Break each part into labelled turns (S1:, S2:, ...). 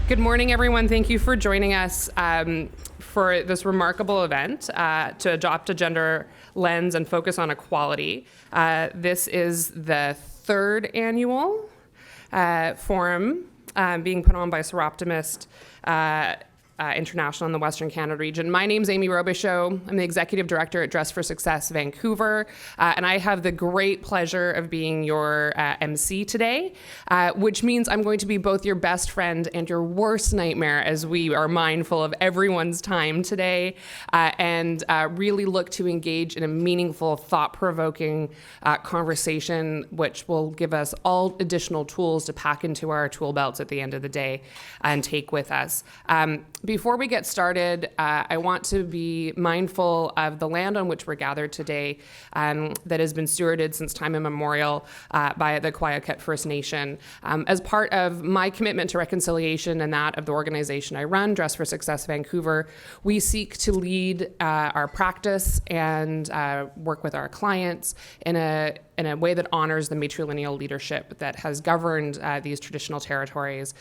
S1: Good morning, everyone. Thank you for joining us for this remarkable event to adopt a gender lens and focus on equality. This is the third annual forum being put on by Soroptimist International in the Western Canada region. My name's Amy Robichaud. I'm the Executive Director at Dress for Success Vancouver, and I have the great pleasure of being your MC today, which means I'm going to be both your best friend and your worst nightmare as we are mindful of everyone's time today and really look to engage in a meaningful, thought-provoking conversation, which will give us all additional tools to pack into our tool belts at the end of the day and take with us. Before we get started, I want to be mindful of the land on which we're gathered today that has been stewarded since time immemorial by the Quayakut First Nation. As part of my commitment to reconciliation and that of the organization I run, Dress for Success Vancouver, we seek to lead our practice and work with our clients in a way that honors the matrilineal leadership that has governed these traditional territories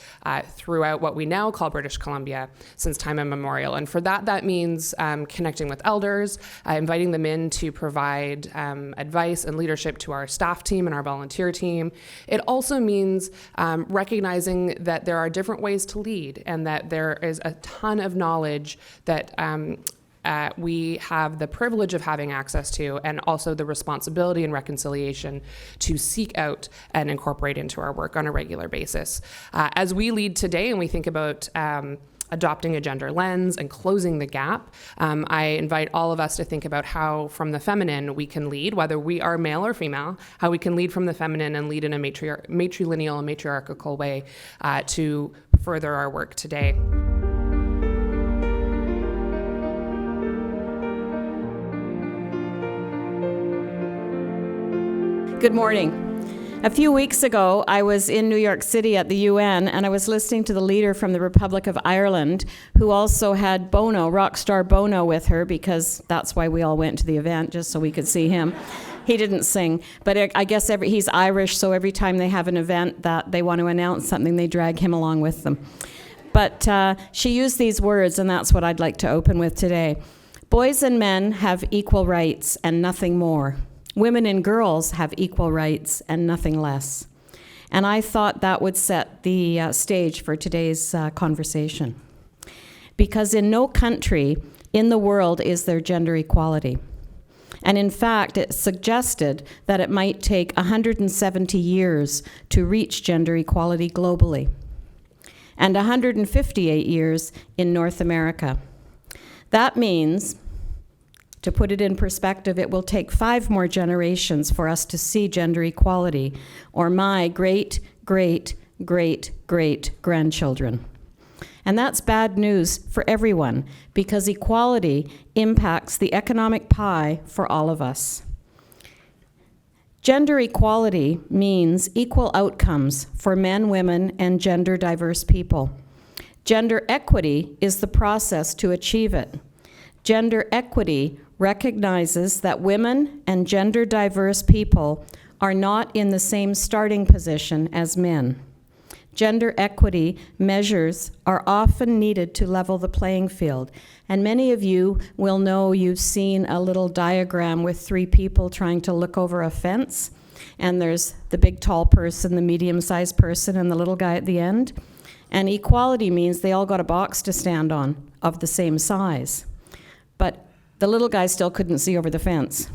S1: throughout what we now call British Columbia since time immemorial. And for that means connecting with elders, inviting them in to provide advice and leadership to our staff team and our volunteer team. It also means recognizing that there are different ways to lead and that there is a ton of knowledge that we have the privilege of having access to, and also the responsibility and reconciliation to seek out and incorporate into our work on a regular basis. As we lead today and we think about adopting a gender lens and closing the gap, I invite all of us to think about how from the feminine we can lead, whether we are male or female, how we can lead from the feminine and lead in a matrilineal and matriarchal way to further our work today.
S2: Good morning. A few weeks ago, I was in New York City at the UN, and I was listening to the leader from the Republic of Ireland, who also had Bono, rock star Bono, with her, because that's why we all went to the event, just so we could see him. He didn't sing, but I guess he's Irish, so every time they have an event that they want to announce something, they drag him along with them. But she used these words, and that's what I'd like to open with today. Boys and men have equal rights and nothing more. Women and girls have equal rights and nothing less. And I thought that would set the stage for today's conversation. Because in no country in the world is there gender equality. And in fact, it's suggested that it might take 170 years to reach gender equality globally, and 158 years in North America. That means, to put it in perspective, it will take 5 more generations for us to see gender equality, or my great-great-great-great-grandchildren. And that's bad news for everyone, because equality impacts the economic pie for all of us. Gender equality means equal outcomes for men, women, and gender diverse people. Gender equity is the process to achieve it. Gender equity recognizes that women and gender diverse people are not in the same starting position as men. Gender equity measures are often needed to level the playing field. And many of you will know you've seen a little diagram with 3 people trying to look over a fence. And there's the big tall person, the medium-sized person, and the little guy at the end. And equality means they all got a box to stand on of the same size. But the little guy still couldn't see over the fence.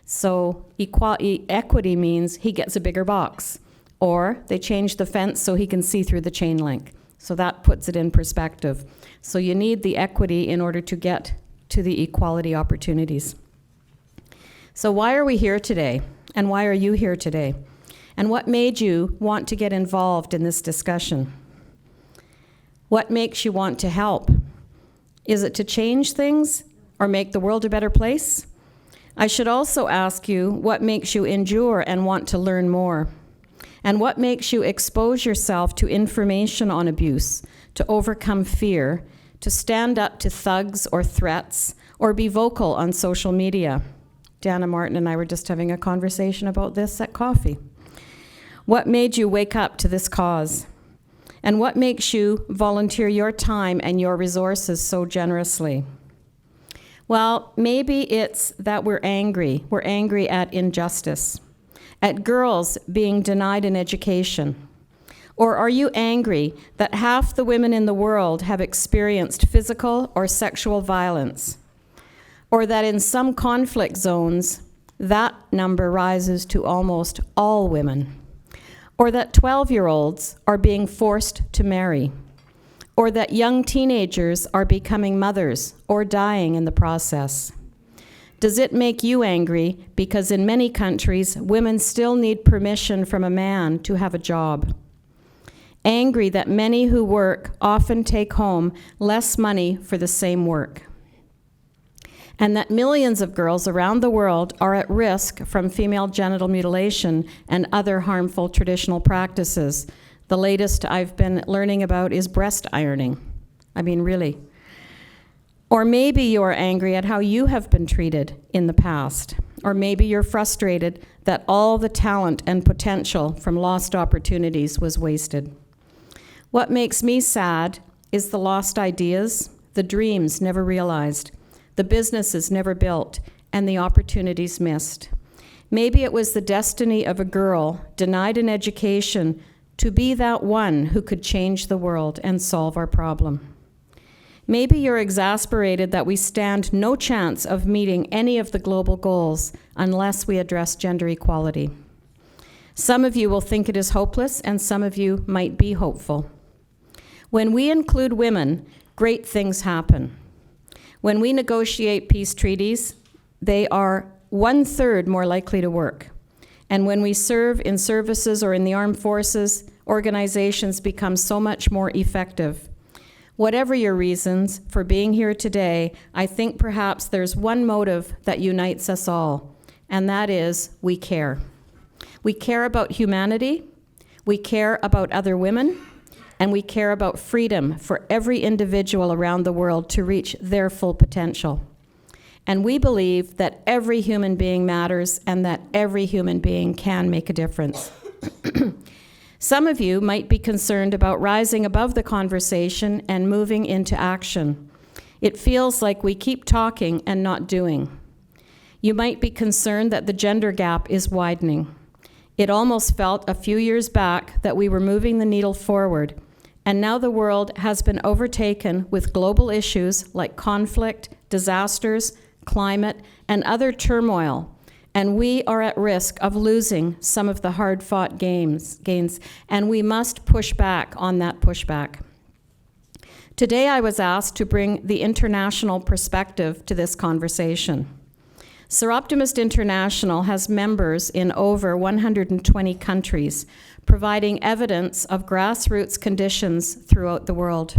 S2: So equity means he gets a bigger box. Or they change the fence so he can see through the chain link. So that puts it in perspective. So you need the equity in order to get to the equality opportunities. So why are we here today? And why are you here today? And what made you want to get involved in this discussion? What makes you want to help? Is it to change things or make the world a better place? I should also ask you what makes you endure and want to learn more. And what makes you expose yourself to information on abuse, to overcome fear, to stand up to thugs or threats, or be vocal on social media? Dana Martin and I were just having a conversation about this at coffee. What made you wake up to this cause? And what makes you volunteer your time and your resources so generously? Well, maybe it's that we're angry. We're angry at injustice, at girls being denied an education. Or are you angry that half the women in the world have experienced physical or sexual violence? Or that in some conflict zones, that number rises to almost all women? Or that 12-year-olds are being forced to marry? Or that young teenagers are becoming mothers or dying in the process? Does it make you angry because in many countries, women still need permission from a man to have a job? Angry that many who work often take home less money for the same work? And that millions of girls around the world are at risk from female genital mutilation and other harmful traditional practices. The latest I've been learning about is breast ironing. I mean, really. Or maybe you're angry at how you have been treated in the past. Or maybe you're frustrated that all the talent and potential from lost opportunities was wasted. What makes me sad is the lost ideas, the dreams never realized, the businesses never built, and the opportunities missed. Maybe it was the destiny of a girl denied an education to be that one who could change the world and solve our problem. Maybe you're exasperated that we stand no chance of meeting any of the global goals unless we address gender equality. Some of you will think it is hopeless, and some of you might be hopeful. When we include women, great things happen. When we negotiate peace treaties, they are 1/3 more likely to work. And when we serve in services or in the armed forces, organizations become so much more effective. Whatever your reasons for being here today, I think perhaps there's one motive that unites us all, and that is we care. We care about humanity, we care about other women, and we care about freedom for every individual around the world to reach their full potential. And we believe that every human being matters and that every human being can make a difference. Some of you might be concerned about rising above the conversation and moving into action. It feels like we keep talking and not doing. You might be concerned that the gender gap is widening. It almost felt a few years back that we were moving the needle forward, and now the world has been overtaken with global issues like conflict, disasters, climate, and other turmoil, and we are at risk of losing some of the hard-fought gains, and we must push back on that pushback. Today I was asked to bring the international perspective to this conversation. Soroptimist International has members in over 120 countries, providing evidence of grassroots conditions throughout the world.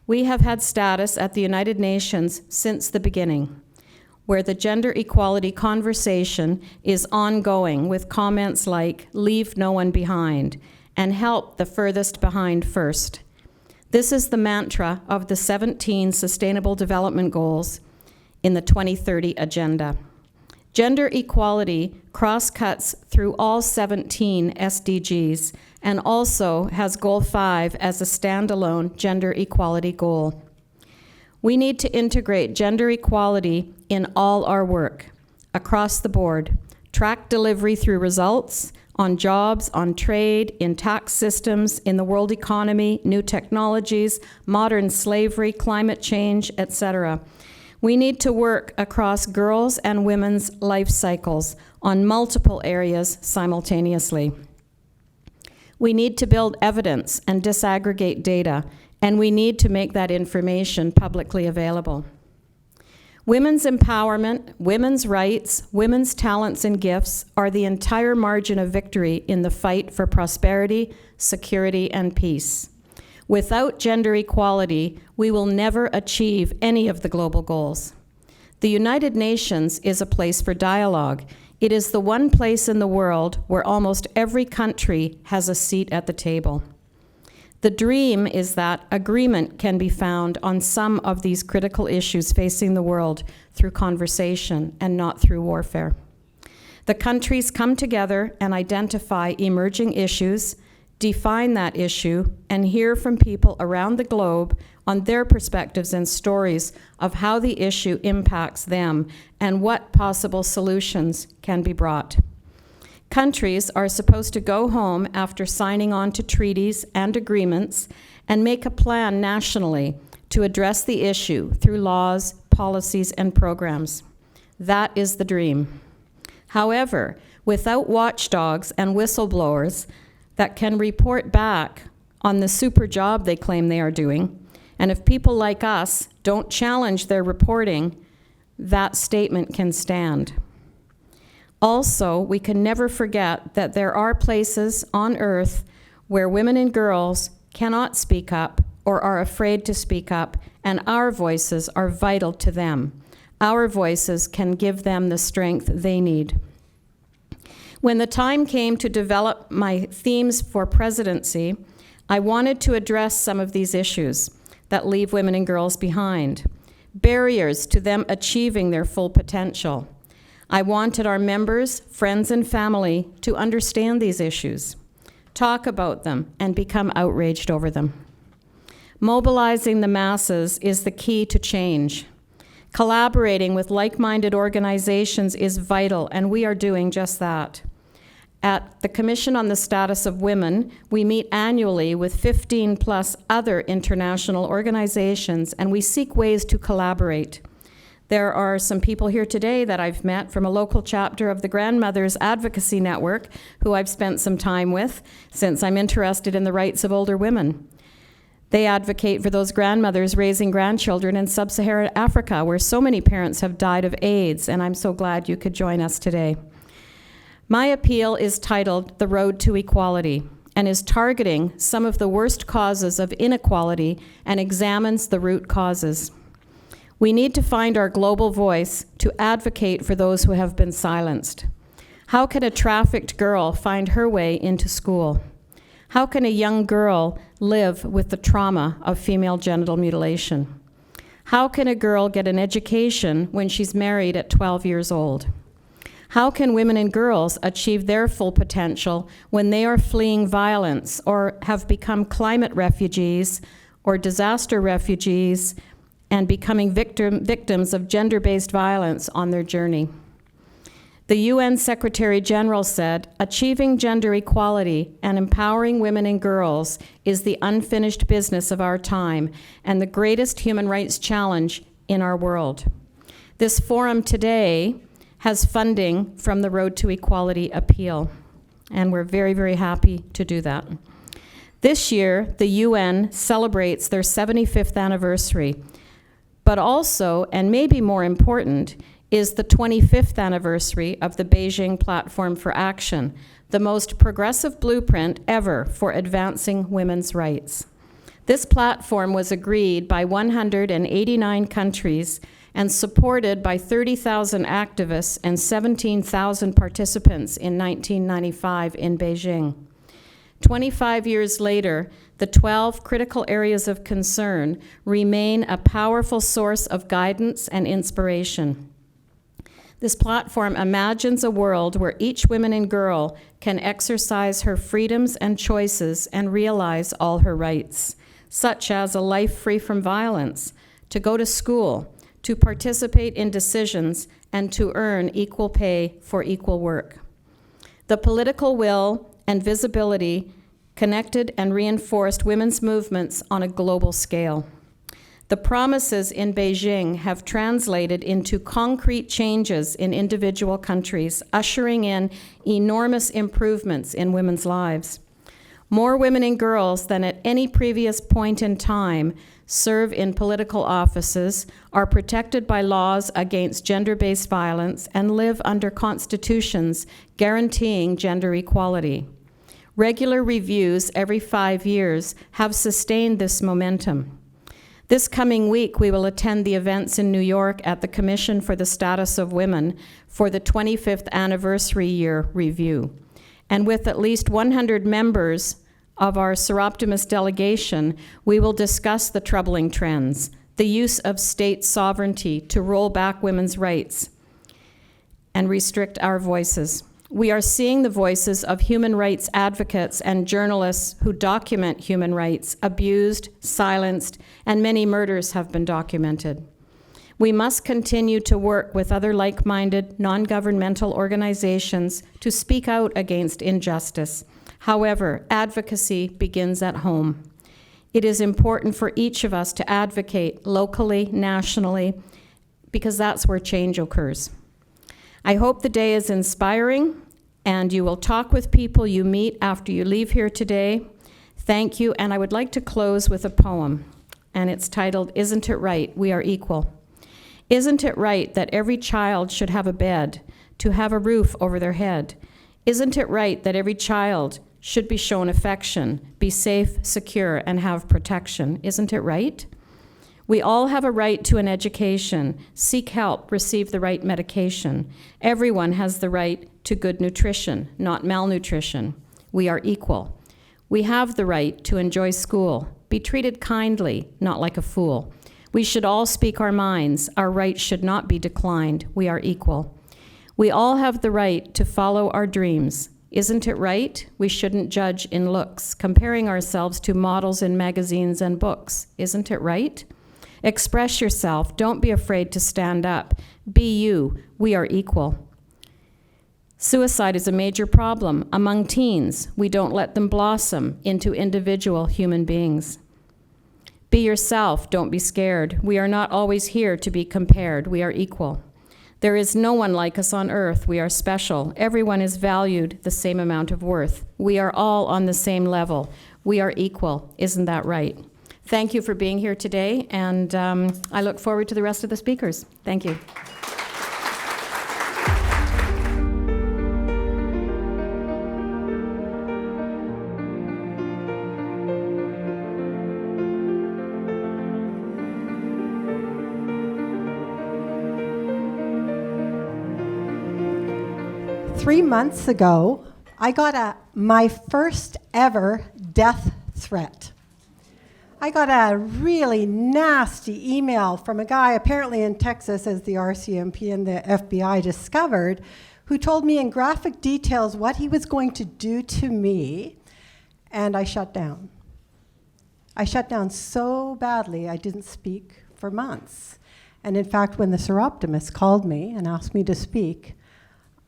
S2: We have had status at the United Nations since the beginning, where the gender equality conversation is ongoing with comments like, "Leave no one behind," and "Help the furthest behind first." This is the mantra of the 17 Sustainable Development Goals in the 2030 Agenda. Gender equality cross-cuts through all 17 SDGs and also has Goal 5 as a standalone gender equality goal. We need to integrate gender equality in all our work, across the board, track delivery through results, on jobs, on trade, in tax systems, in the world economy, new technologies, modern slavery, climate change, etc. We need to work across girls' and women's life cycles on multiple areas simultaneously. We need to build evidence and disaggregate data, and we need to make that information publicly available. Women's empowerment, women's rights, women's talents and gifts are the entire margin of victory in the fight for prosperity, security, and peace. Without gender equality, we will never achieve any of the global goals. The United Nations is a place for dialogue. It is the one place in the world where almost every country has a seat at the table. The dream is that agreement can be found on some of these critical issues facing the world through conversation and not through warfare. The countries come together and identify emerging issues, define that issue, and hear from people around the globe on their perspectives and stories of how the issue impacts them and what possible solutions can be brought. Countries are supposed to go home after signing on to treaties and agreements and make a plan nationally to address the issue through laws, policies, and programs. That is the dream. However, without watchdogs and whistleblowers that can report back on the super job they claim they are doing, and if people like us don't challenge their reporting, that statement can stand. Also, we can never forget that there are places on earth where women and girls cannot speak up or are afraid to speak up, and our voices are vital to them. Our voices can give them the strength they need. When the time came to develop my themes for presidency, I wanted to address some of these issues that leave women and girls behind, barriers to them achieving their full potential. I wanted our members, friends, and family to understand these issues, talk about them, and become outraged over them. Mobilizing the masses is the key to change. Collaborating with like-minded organizations is vital, and we are doing just that. At the Commission on the Status of Women, we meet annually with 15 plus other international organizations, and we seek ways to collaborate. There are some people here today that I've met from a local chapter of the Grandmothers Advocacy Network who I've spent some time with since I'm interested in the rights of older women. They advocate for those grandmothers raising grandchildren in sub-Saharan Africa, where so many parents have died of AIDS, and I'm so glad you could join us today. My appeal is titled The Road to Equality and is targeting some of the worst causes of inequality and examines the root causes. We need to find our global voice to advocate for those who have been silenced. How can a trafficked girl find her way into school? How can a young girl live with the trauma of female genital mutilation? How can a girl get an education when she's married at 12 years old? How can women and girls achieve their full potential when they are fleeing violence or have become climate refugees or disaster refugees and becoming victims of gender-based violence on their journey? The UN Secretary General said, "Achieving gender equality and empowering women and girls is the unfinished business of our time and the greatest human rights challenge in our world." This forum today has funding from the Road to Equality appeal, and we're very, very happy to do that. This year, the UN celebrates their 75th anniversary, but also, and maybe more important, is the 25th anniversary of the Beijing Platform for Action, the most progressive blueprint ever for advancing women's rights. This platform was agreed by 189 countries and supported by 30,000 activists and 17,000 participants in 1995 in Beijing. 25 years later, the 12 critical areas of concern remain a powerful source of guidance and inspiration. This platform imagines a world where each woman and girl can exercise her freedoms and choices and realize all her rights, such as a life free from violence, to go to school, to participate in decisions, and to earn equal pay for equal work. The political will and visibility connected and reinforced women's movements on a global scale. The promises in Beijing have translated into concrete changes in individual countries, ushering in enormous improvements in women's lives. More women and girls than at any previous point in time serve in political offices, are protected by laws against gender-based violence, and live under constitutions guaranteeing gender equality. Regular reviews every 5 years have sustained this momentum. This coming week, we will attend the events in New York at the Commission for the Status of Women for the 25th anniversary year review. And with at least 100 members of our Soroptimist delegation, we will discuss the troubling trends, the use of state sovereignty to roll back women's rights and restrict our voices. We are seeing the voices of human rights advocates and journalists who document human rights abused, silenced, and many murders have been documented. We must continue to work with other like-minded, non-governmental organizations to speak out against injustice. However, advocacy begins at home. It is important for each of us to advocate locally, nationally, because that's where change occurs. I hope the day is inspiring, and you will talk with people you meet after you leave here today. Thank you, and I would like to close with a poem, and it's titled, "Isn't It Right? We Are Equal." Isn't it right that every child should have a bed, to have a roof over their head? Isn't it right that every child should be shown affection, be safe, secure, and have protection? Isn't it right? We all have a right to an education, seek help, receive the right medication. Everyone has the right to good nutrition, not malnutrition. We are equal. We have the right to enjoy school, be treated kindly, not like a fool. We should all speak our minds. Our rights should not be declined. We are equal. We all have the right to follow our dreams. Isn't it right? We shouldn't judge in looks, comparing ourselves to models in magazines and books. Isn't it right? Express yourself. Don't be afraid to stand up. Be you. We are equal. Suicide is a major problem among teens. We don't let them blossom into individual human beings. Be yourself. Don't be scared. We are not always here to be compared. We are equal. There is no one like us on earth. We are special. Everyone is valued the same amount of worth. We are all on the same level. We are equal. Isn't that right? Thank you for being here today, and I look forward to the rest of the speakers. Thank you.
S3: Three months ago, I got my first ever death threat. I got a really nasty email from a guy, apparently in Texas, as the RCMP and the FBI discovered, who told me in graphic details what he was going to do to me, and I shut down. I shut down so badly I didn't speak for months. And in fact, when the Soroptimist called me and asked me to speak,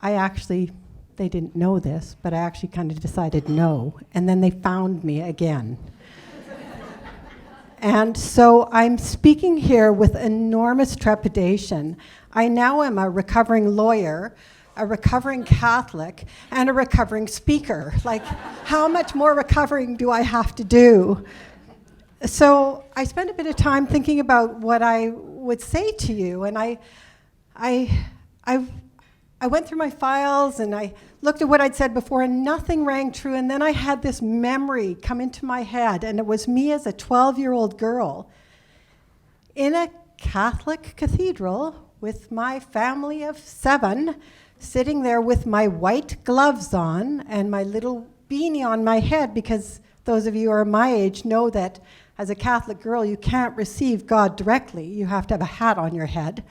S3: they didn't know this, but I actually kind of decided no, and then they found me again. And so I'm speaking here with enormous trepidation. I now am a recovering lawyer, a recovering Catholic, and a recovering speaker. Like, how much more recovering do I have to do? So I spent a bit of time thinking about what I would say to you, and I went through my files and I looked at what I'd said before, and nothing rang true. And then I had this memory come into my head, and it was me as a 12-year-old girl in a Catholic cathedral with my family of 7, sitting there with my white gloves on and my little beanie on my head, because those of you who are my age know that as a Catholic girl, you can't receive God directly. You have to have a hat on your head.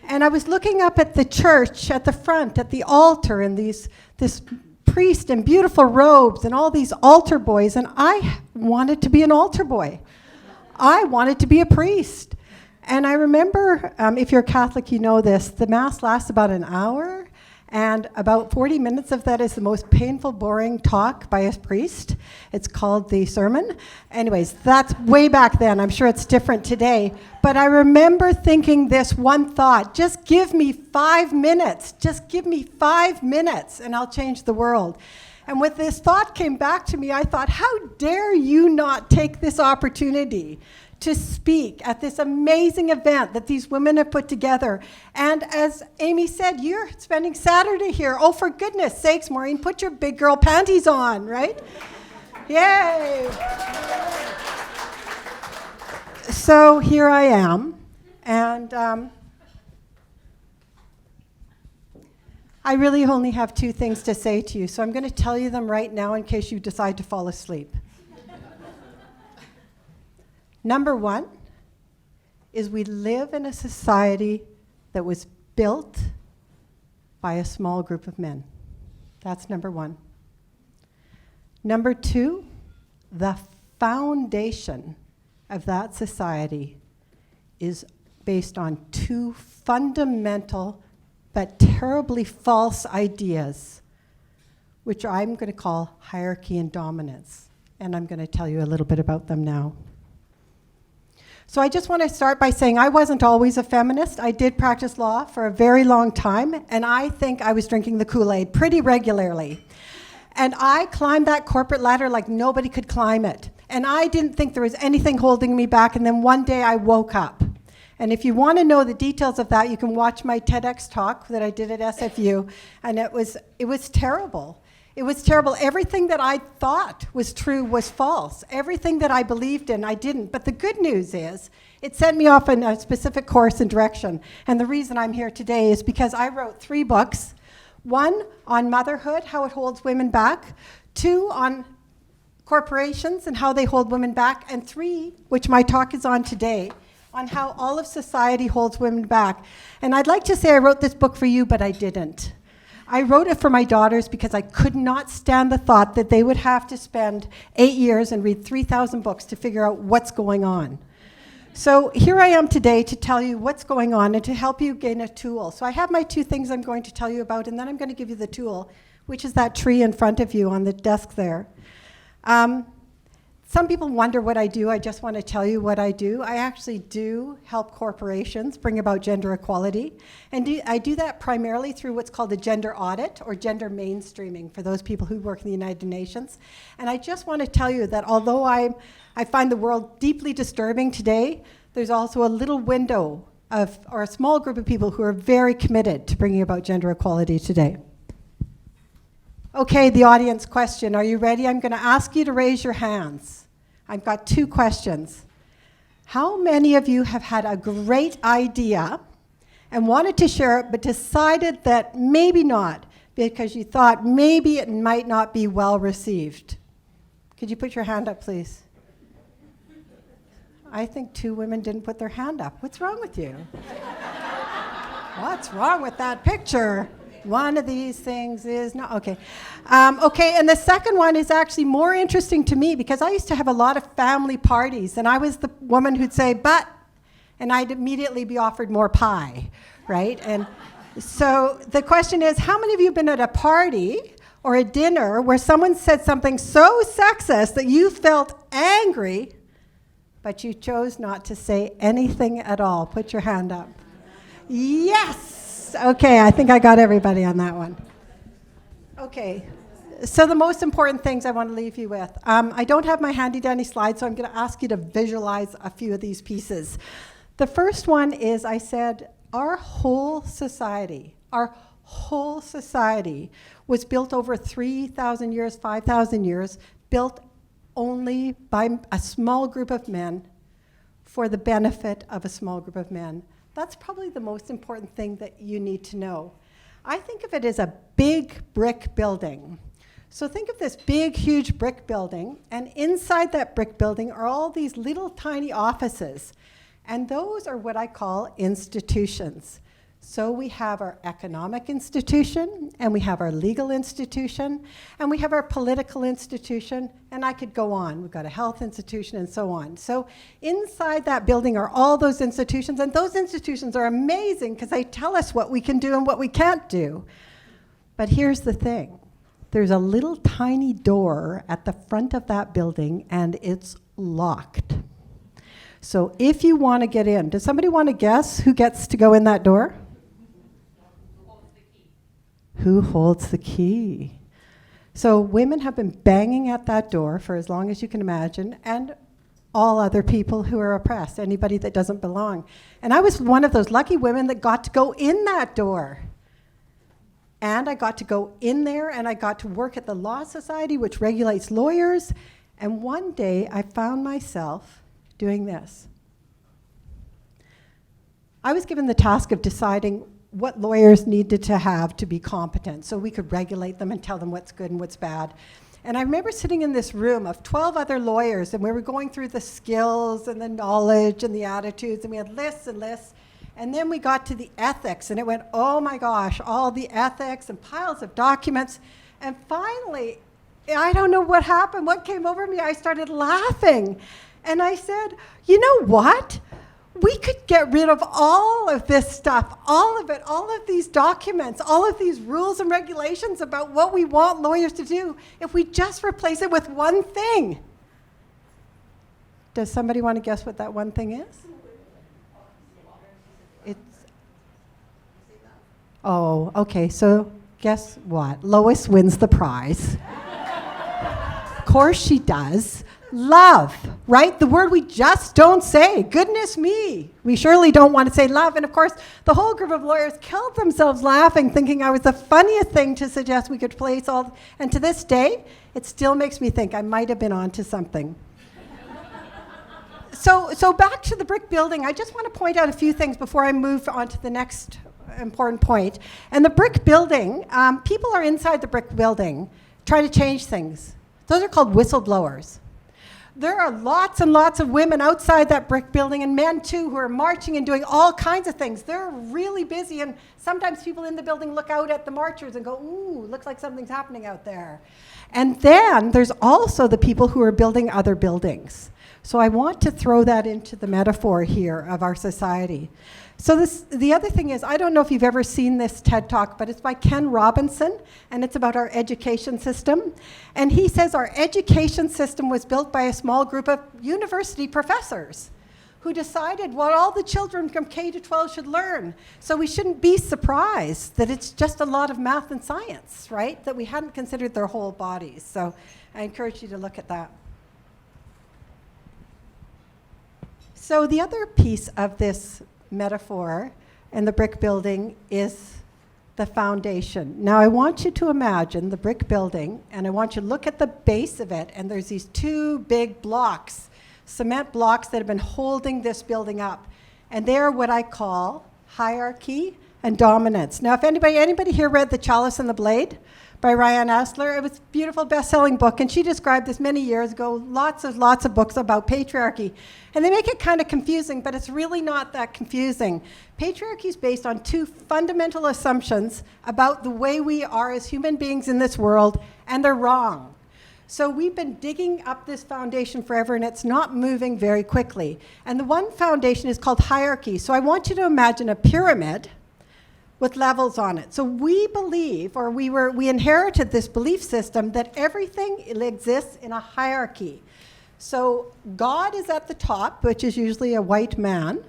S3: And I was looking up at the church, at the front, at the altar, and this priest in beautiful robes and all these altar boys, and I wanted to be an altar boy. I wanted to be a priest. And I remember, if you're Catholic, you know this, the Mass lasts about an hour, and about 40 minutes of that is the most painful, boring talk by a priest. It's called the sermon. Anyways, that's way back then. I'm sure it's different today. But I remember thinking this one thought: just give me 5 minutes. Just give me 5 minutes, and I'll change the world. And when this thought came back to me, I thought, how dare you not take this opportunity to speak at this amazing event that these women have put together. And as Amy said, you're spending Saturday here. Oh, for goodness sakes, Maureen, put your big girl panties on, right? Yay! So here I am, and I really only have 2 things to say to you, so I'm going to tell you them right now in case you decide to fall asleep. Number 1 is we live in a society that was built by a small group of men. That's number one. Number two, the foundation of that society is based on two fundamental but terribly false ideas, which I'm going to call hierarchy and dominance. And I'm going to tell you a little bit about them now. So I just want to start by saying I wasn't always a feminist. I did practice law for a very long time, and I think I was drinking the Kool-Aid pretty regularly. And I climbed that corporate ladder like nobody could climb it. And I didn't think there was anything holding me back, and then one day I woke up. And if you want to know the details of that, you can watch my TEDx talk that I did at SFU, and it was terrible. It was terrible. Everything that I thought was true was false. Everything that I believed in, I didn't. But the good news is, it sent me off in a specific course and direction. And the reason I'm here today is because I wrote 3 books. 1 on motherhood, how it holds women back. 2 on corporations and how they hold women back. And 3, which my talk is on today, on how all of society holds women back. And I'd like to say I wrote this book for you, but I didn't. I wrote it for my daughters because I could not stand the thought that they would have to spend 8 years and read 3,000 books to figure out what's going on. So here I am today to tell you what's going on and to help you gain a tool. So I have my 2 things I'm going to tell you about, and then I'm going to give you the tool, which is that tree in front of you on the desk there. Some people wonder what I do. I just want to tell you what I do. I actually do help corporations bring about gender equality. And I do that primarily through what's called a gender audit or gender mainstreaming for those people who work in the United Nations. And I just want to tell you that although I find the world deeply disturbing today, there's also a little window or a small group of people who are very committed to bringing about gender equality today. Okay, the audience question. Are you ready? I'm going to ask you to raise your hands. I've got 2 questions. How many of you have had a great idea and wanted to share it, but decided that maybe not, because you thought maybe it might not be well received? Could you put your hand up, please? I think 2 women didn't put their hand up. What's wrong with you? What's wrong with that picture? One of these things is not, okay. Okay, and the second one is actually more interesting to me because I used to have a lot of family parties, and I was the woman who'd say, but, and I'd immediately be offered more pie, right? And so the question is, how many of you have been at a party or a dinner where someone said something so sexist that you felt angry, but you chose not to say anything at all? Put your hand up. Yes! Okay, I think I got everybody on that one. Okay, so the most important things I want to leave you with. I don't have my handy dandy slides, so I'm going to ask you to visualize a few of these pieces. The first one is, I said, our whole society was built over 3,000 years, 5,000 years, built only by a small group of men for the benefit of a small group of men. That's probably the most important thing that you need to know. I think of it as a big brick building. So think of this big, huge brick building, and inside that brick building are all these little tiny offices. And those are what I call institutions. So we have our economic institution, and we have our legal institution, and we have our political institution, and I could go on. We've got a health institution and so on. So inside that building are all those institutions, and those institutions are amazing because they tell us what we can do and what we can't do. But here's the thing. There's a little tiny door at the front of that building, and it's locked. So if you want to get in, does somebody want to guess who gets to go in that door? Who holds the key? So women have been banging at that door for as long as you can imagine, and all other people who are oppressed, anybody that doesn't belong. And I was one of those lucky women that got to go in that door. And I got to go in there, and I got to work at the Law Society, which regulates lawyers. And one day I found myself doing this. I was given the task of deciding what lawyers needed to have to be competent so we could regulate them and tell them what's good and what's bad. And I remember sitting in this room of 12 other lawyers, and we were going through the skills and the knowledge and the attitudes, and we had lists and lists. And then we got to the ethics, and it went, oh my gosh, all the ethics and piles of documents. And finally, I don't know what happened, what came over me. I started laughing. And I said, you know what? We could get rid of all of this stuff, all of it, all of these documents, all of these rules and regulations about what we want lawyers to do if we just replace it with one thing. Does somebody want to guess what that one thing is? Oh, okay, so guess what? Lois wins the prize. Of course she does. Love, right? The word we just don't say. Goodness me. We surely don't want to say love. And of course, the whole group of lawyers killed themselves laughing, thinking I was the funniest thing to suggest we could place all. And to this day, it still makes me think I might have been onto something. So back to the brick building. I just want to point out a few things before I move on to the next important point. And the brick building, people are inside the brick building trying to change things. Those are called whistleblowers. There are lots and lots of women outside that brick building, and men too, who are marching and doing all kinds of things. They're really busy, and sometimes people in the building look out at the marchers and go, ooh, looks like something's happening out there. And then there's also the people who are building other buildings. So I want to throw that into the metaphor here of our society. So the other thing is, I don't know if you've ever seen this TED Talk, but it's by Ken Robinson, and it's about our education system. And he says our education system was built by a small group of university professors who decided what all the children from K to 12 should learn. So we shouldn't be surprised that it's just a lot of math and science, right? That we hadn't considered their whole bodies. So I encourage you to look at that. So the other piece of this metaphor and the brick building is the foundation. Now I want you to imagine the brick building, and I want you to look at the base of it, and there's these two big blocks, cement blocks that have been holding this building up. And they're what I call hierarchy and dominance. Now if anybody here read The Chalice and the Blade by Ryan Asler, it was a beautiful best-selling book, and she described this many years ago, lots of books about patriarchy. And they make it kind of confusing, but it's really not that confusing. Patriarchy is based on two fundamental assumptions about the way we are as human beings in this world, and they're wrong. So we've been digging up this foundation forever, and it's not moving very quickly. And the one foundation is called hierarchy. So I want you to imagine a pyramid with levels on it. So we believe, or we inherited this belief system that everything exists in a hierarchy. So God is at the top, which is usually a white man,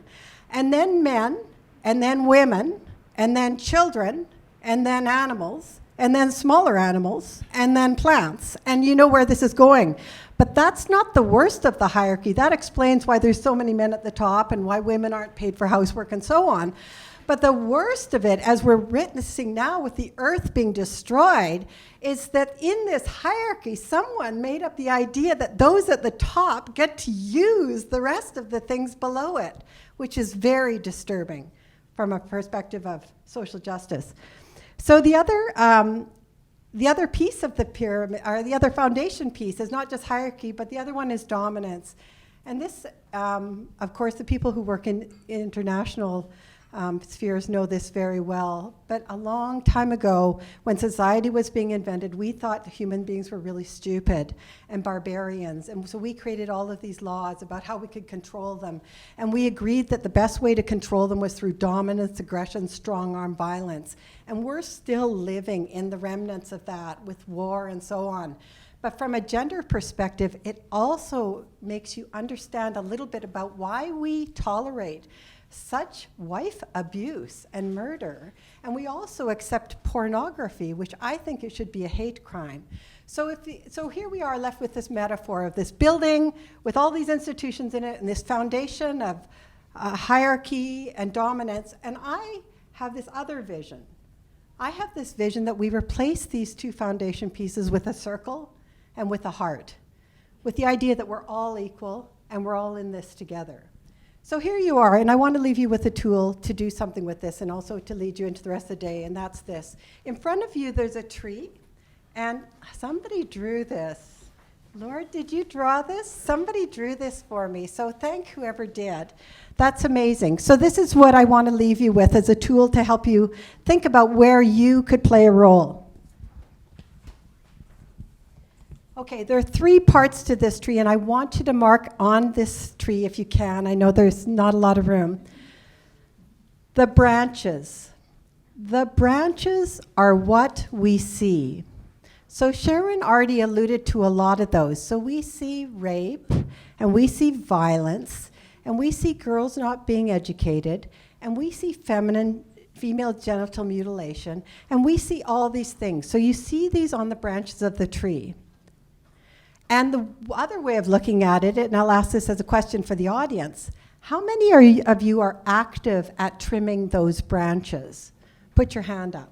S3: and then men, and then women, and then children, and then animals, and then smaller animals, and then plants. And you know where this is going. But that's not the worst of the hierarchy. That explains why there's so many men at the top and why women aren't paid for housework and so on. But the worst of it, as we're witnessing now with the earth being destroyed, is that in this hierarchy, someone made up the idea that those at the top get to use the rest of the things below it, which is very disturbing from a perspective of social justice. So the other piece of the pyramid, or the other foundation piece, is not just hierarchy, but the other one is dominance. And this, of course, the people who work in international spheres know this very well. But a long time ago, when society was being invented, we thought human beings were really stupid and barbarians. And so we created all of these laws about how we could control them. And we agreed that the best way to control them was through dominance, aggression, strong-arm violence. And we're still living in the remnants of that with war and so on. But from a gender perspective, it also makes you understand a little bit about why we tolerate such wife abuse and murder. And we also accept pornography, which I think it should be a hate crime. So here we are left with this metaphor of this building with all these institutions in it and this foundation of hierarchy and dominance. And I have this other vision. I have this vision that we replace these two foundation pieces with a circle and with a heart, with the idea that we're all equal and we're all in this together. So here you are, and I want to leave you with a tool to do something with this and also to lead you into the rest of the day, and that's this. In front of you, there's a tree, and somebody drew this. Lord, did you draw this? Somebody drew this for me, so thank whoever did. That's amazing. So this is what I want to leave you with as a tool to help you think about where you could play a role. Okay, there are 3 parts to this tree, and I want you to mark on this tree if you can. I know there's not a lot of room. The branches. The branches are what we see. So Sharon already alluded to a lot of those. So we see rape, and we see violence, and we see girls not being educated, and we see female genital mutilation, and we see all these things. So you see these on the branches of the tree. And the other way of looking at it, and I'll ask this as a question for the audience, how many of you are active at trimming those branches? Put your hand up.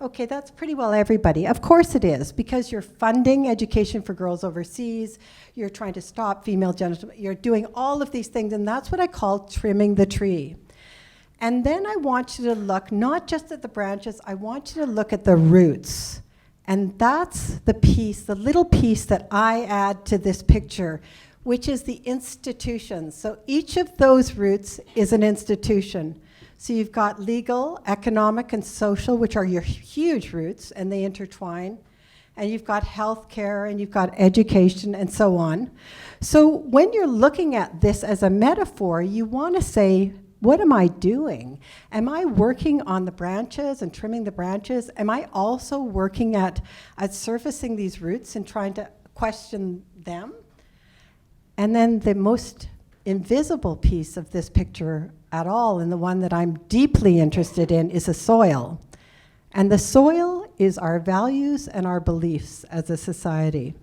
S3: Okay, that's pretty well everybody. Of course it is, because you're funding education for girls overseas, you're trying to stop female genital, you're doing all of these things, and that's what I call trimming the tree. And then I want you to look not just at the branches, I want you to look at the roots. And that's the piece, the little piece that I add to this picture, which is the institutions. So each of those roots is an institution. So you've got legal, economic, and social, which are your huge roots, and they intertwine. And you've got healthcare, and you've got education, and so on. So when you're looking at this as a metaphor, you want to say, what am I doing? Am I working on the branches and trimming the branches? Am I also working at surfacing these roots and trying to question them? And then the most invisible piece of this picture at all, and the one that I'm deeply interested in, is the soil. And the soil is our values and our beliefs as a society.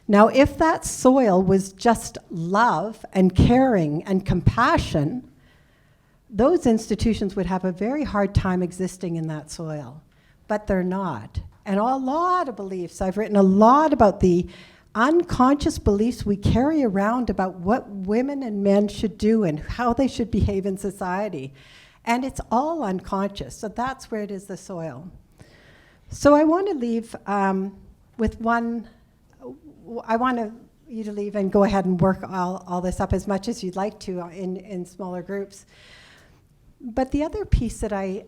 S3: Now, if that soil was just love and caring and compassion, those institutions would have a very hard time existing in that soil, but they're not. And a lot of beliefs, I've written a lot about the unconscious beliefs we carry around about what women and men should do and how they should behave in society. And it's all unconscious, so that's where it is, the soil. So I want to leave with one, I want you to leave and go ahead and work all this up as much as you'd like to in smaller groups. But the other piece that I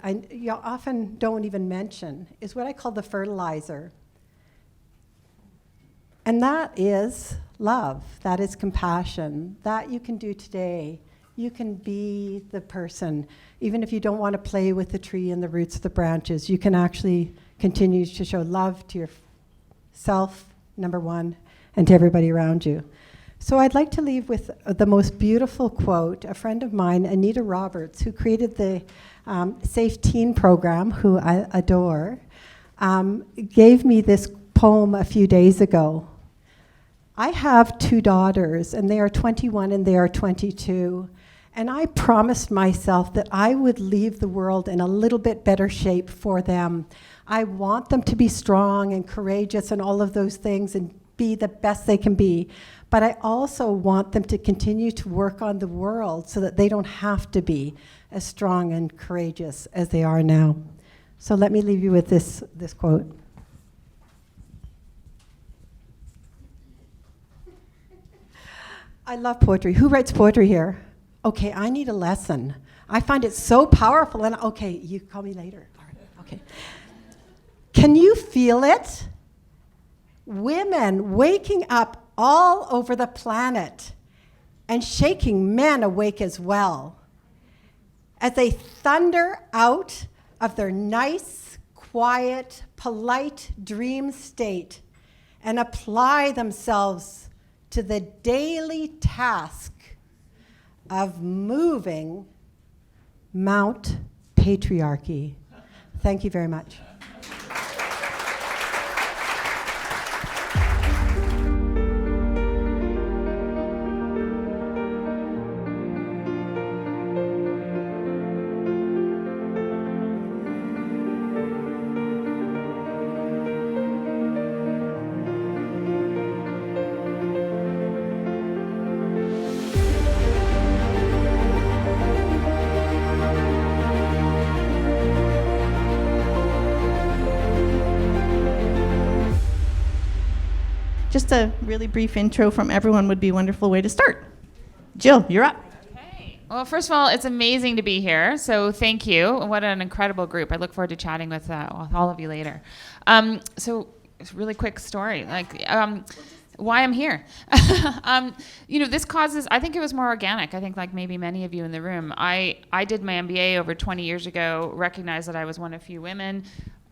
S3: often don't even mention is what I call the fertilizer. And that is love, that is compassion, that you can do today. You can be the person, even if you don't want to play with the tree and the roots of the branches, you can actually continue to show love to yourself, number one, and to everybody around you. So I'd like to leave with the most beautiful quote. A friend of mine, Anita Roberts, who created the Safe Teen program, who I adore, gave me this poem a few days ago. I have 2 daughters, and they are 21 and they are 22. And I promised myself that I would leave the world in a little bit better shape for them. I want them to be strong and courageous and all of those things and be the best they can be. But I also want them to continue to work on the world so that they don't have to be as strong and courageous as they are now. So let me leave you with this quote. I love poetry. Who writes poetry here? Okay, I need a lesson. I find it so powerful. And okay, you call me later. All right, okay. Can you feel it? Women waking up all over the planet and shaking men awake as well as they thunder out of their nice, quiet, polite dream state and apply themselves to the daily task of moving Mount Patriarchy. Thank you very much.
S4: Just a really brief intro from everyone would be a wonderful way to start. Jill, you're up.
S5: Okay. Well, first of all, it's amazing to be here, so thank you. What an incredible group. I look forward to chatting with all of you later. So it's a really quick story. Why I'm here. This causes, I think it was more organic. I think like maybe many of you in the room, I did my MBA over 20 years ago, recognized that I was one of few women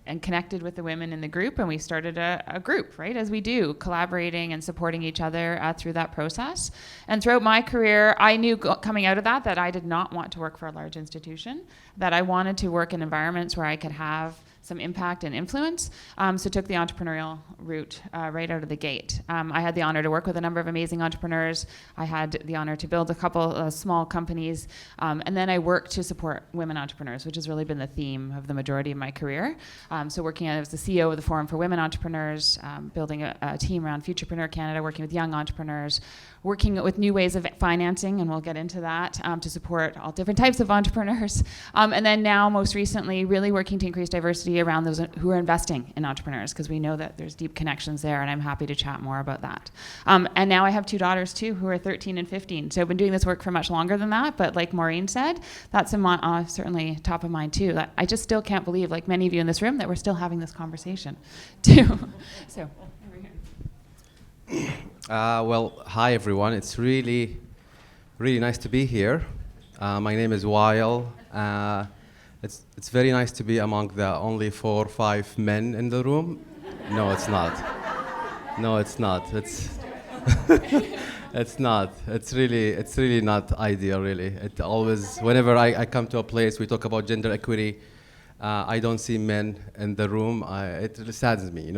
S5: and connected with the women in the group, and we started a group, right, as we do, collaborating and supporting each other through that process. And throughout my career, I knew coming out of that I did not want to work for a large institution, that I wanted to work in environments where I could have some impact and influence, so took the entrepreneurial route right out of the gate. I had the honor to work with a number of amazing entrepreneurs. I had the honor to build a couple small companies, and then I worked to support women entrepreneurs, which has really been the theme of the majority of my career. So working as the CEO of the Forum for Women Entrepreneurs, building a team around Futurepreneur Canada, working with young entrepreneurs, working with new ways of financing, and we'll get into that, to support all different types of entrepreneurs. And then now, most recently, really working to increase diversity around those who are investing in entrepreneurs, because we know that there's deep connections there, and I'm happy to chat more about that. And now I have 2 daughters, too, who are 13 and 15. So I've been doing this work for much longer than that, but like Maureen said, that's certainly top of mind, too. I just still can't believe, like many of you in this room, that we're still having this conversation, too. So, over here.
S6: Well, hi everyone. It's really, really nice to be here. My name is Wael. It's very nice to be among the only 4 or 5 men in the room. No, it's not. No, it's not. It's not. It's really not ideal. Really, it always. Whenever I come to a place, we talk about gender equity. I don't see men in the room. It really saddens me.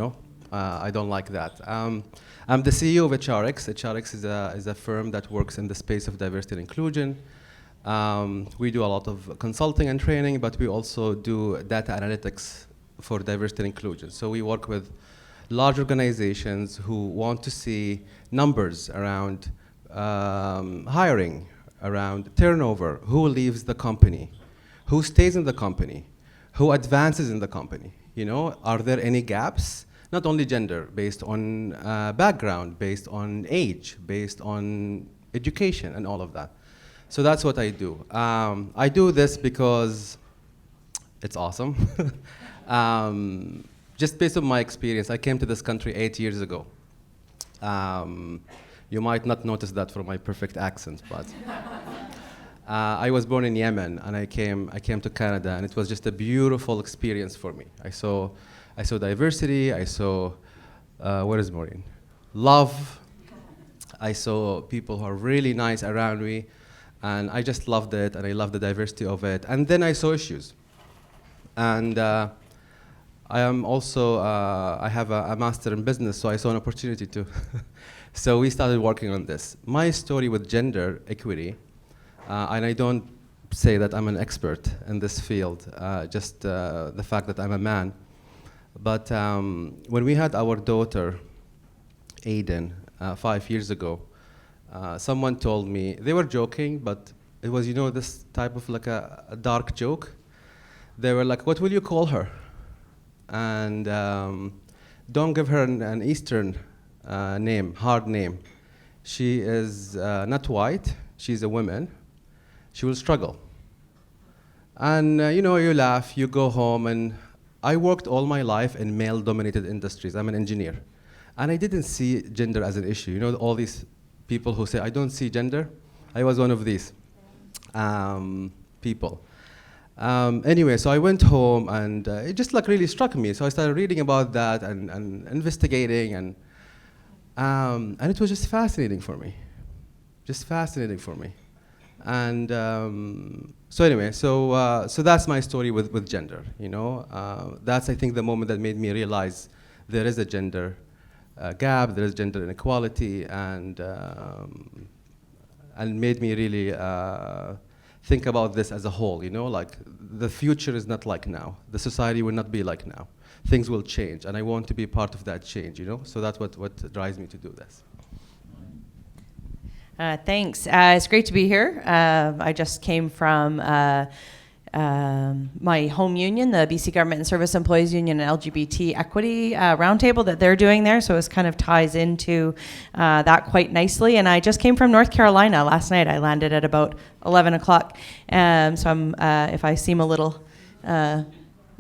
S6: I don't like that. I'm the CEO of HRX. HRX is a firm that works in the space of diversity and inclusion. We do a lot of consulting and training, but we also do data analytics for diversity and inclusion. So we work with large organizations who want to see numbers around hiring, around turnover, who leaves the company, who stays in the company, who advances in the company. Are there any gaps? Not only gender, based on background, based on age, based on education, and all of that. So that's what I do. I do this because it's awesome. Just based on my experience, I came to this country 8 years ago. You might not notice that from my perfect accent, but I was born in Yemen, and I came to Canada, and it was just a beautiful experience for me. I saw diversity, I saw, where is Maureen? Love. I saw people who are really nice around me, and I just loved it, and I loved the diversity of it. And then I saw issues. And I am also, I have a master in business, so I saw an opportunity to. So we started working on this. My story with gender equity, and I don't say that I'm an expert in this field, just the fact that I'm a man. But when we had our daughter, Aiden, 5 years ago, someone told me, they were joking, but it was, this type of like a dark joke. They were like, what will you call her? And don't give her an Eastern name, hard name. She is not white, she's a woman. She will struggle. And you laugh, you go home, and I worked all my life in male-dominated industries. I'm an engineer. And I didn't see gender as an issue. All these people who say, I don't see gender? I was one of these people. Anyway, so I went home, and it just really struck me. So I started reading about that and investigating, and it was just fascinating for me. And so anyway, so that's my story with gender. That's, I think, the moment that made me realize there is a gender gap, there is gender inequality, and made me really think about this as a whole. Like the future is not like now. The society will not be like now. Things will change, and I want to be part of that change. So that's what drives me to do this.
S7: Thanks. It's great to be here. I just came from my home union, the BC Government and Service Employees Union and LGBT Equity Roundtable that they're doing there, so it kind of ties into that quite nicely. And I just came from North Carolina last night. I landed at about 11 o'clock. So I'm, if I seem a little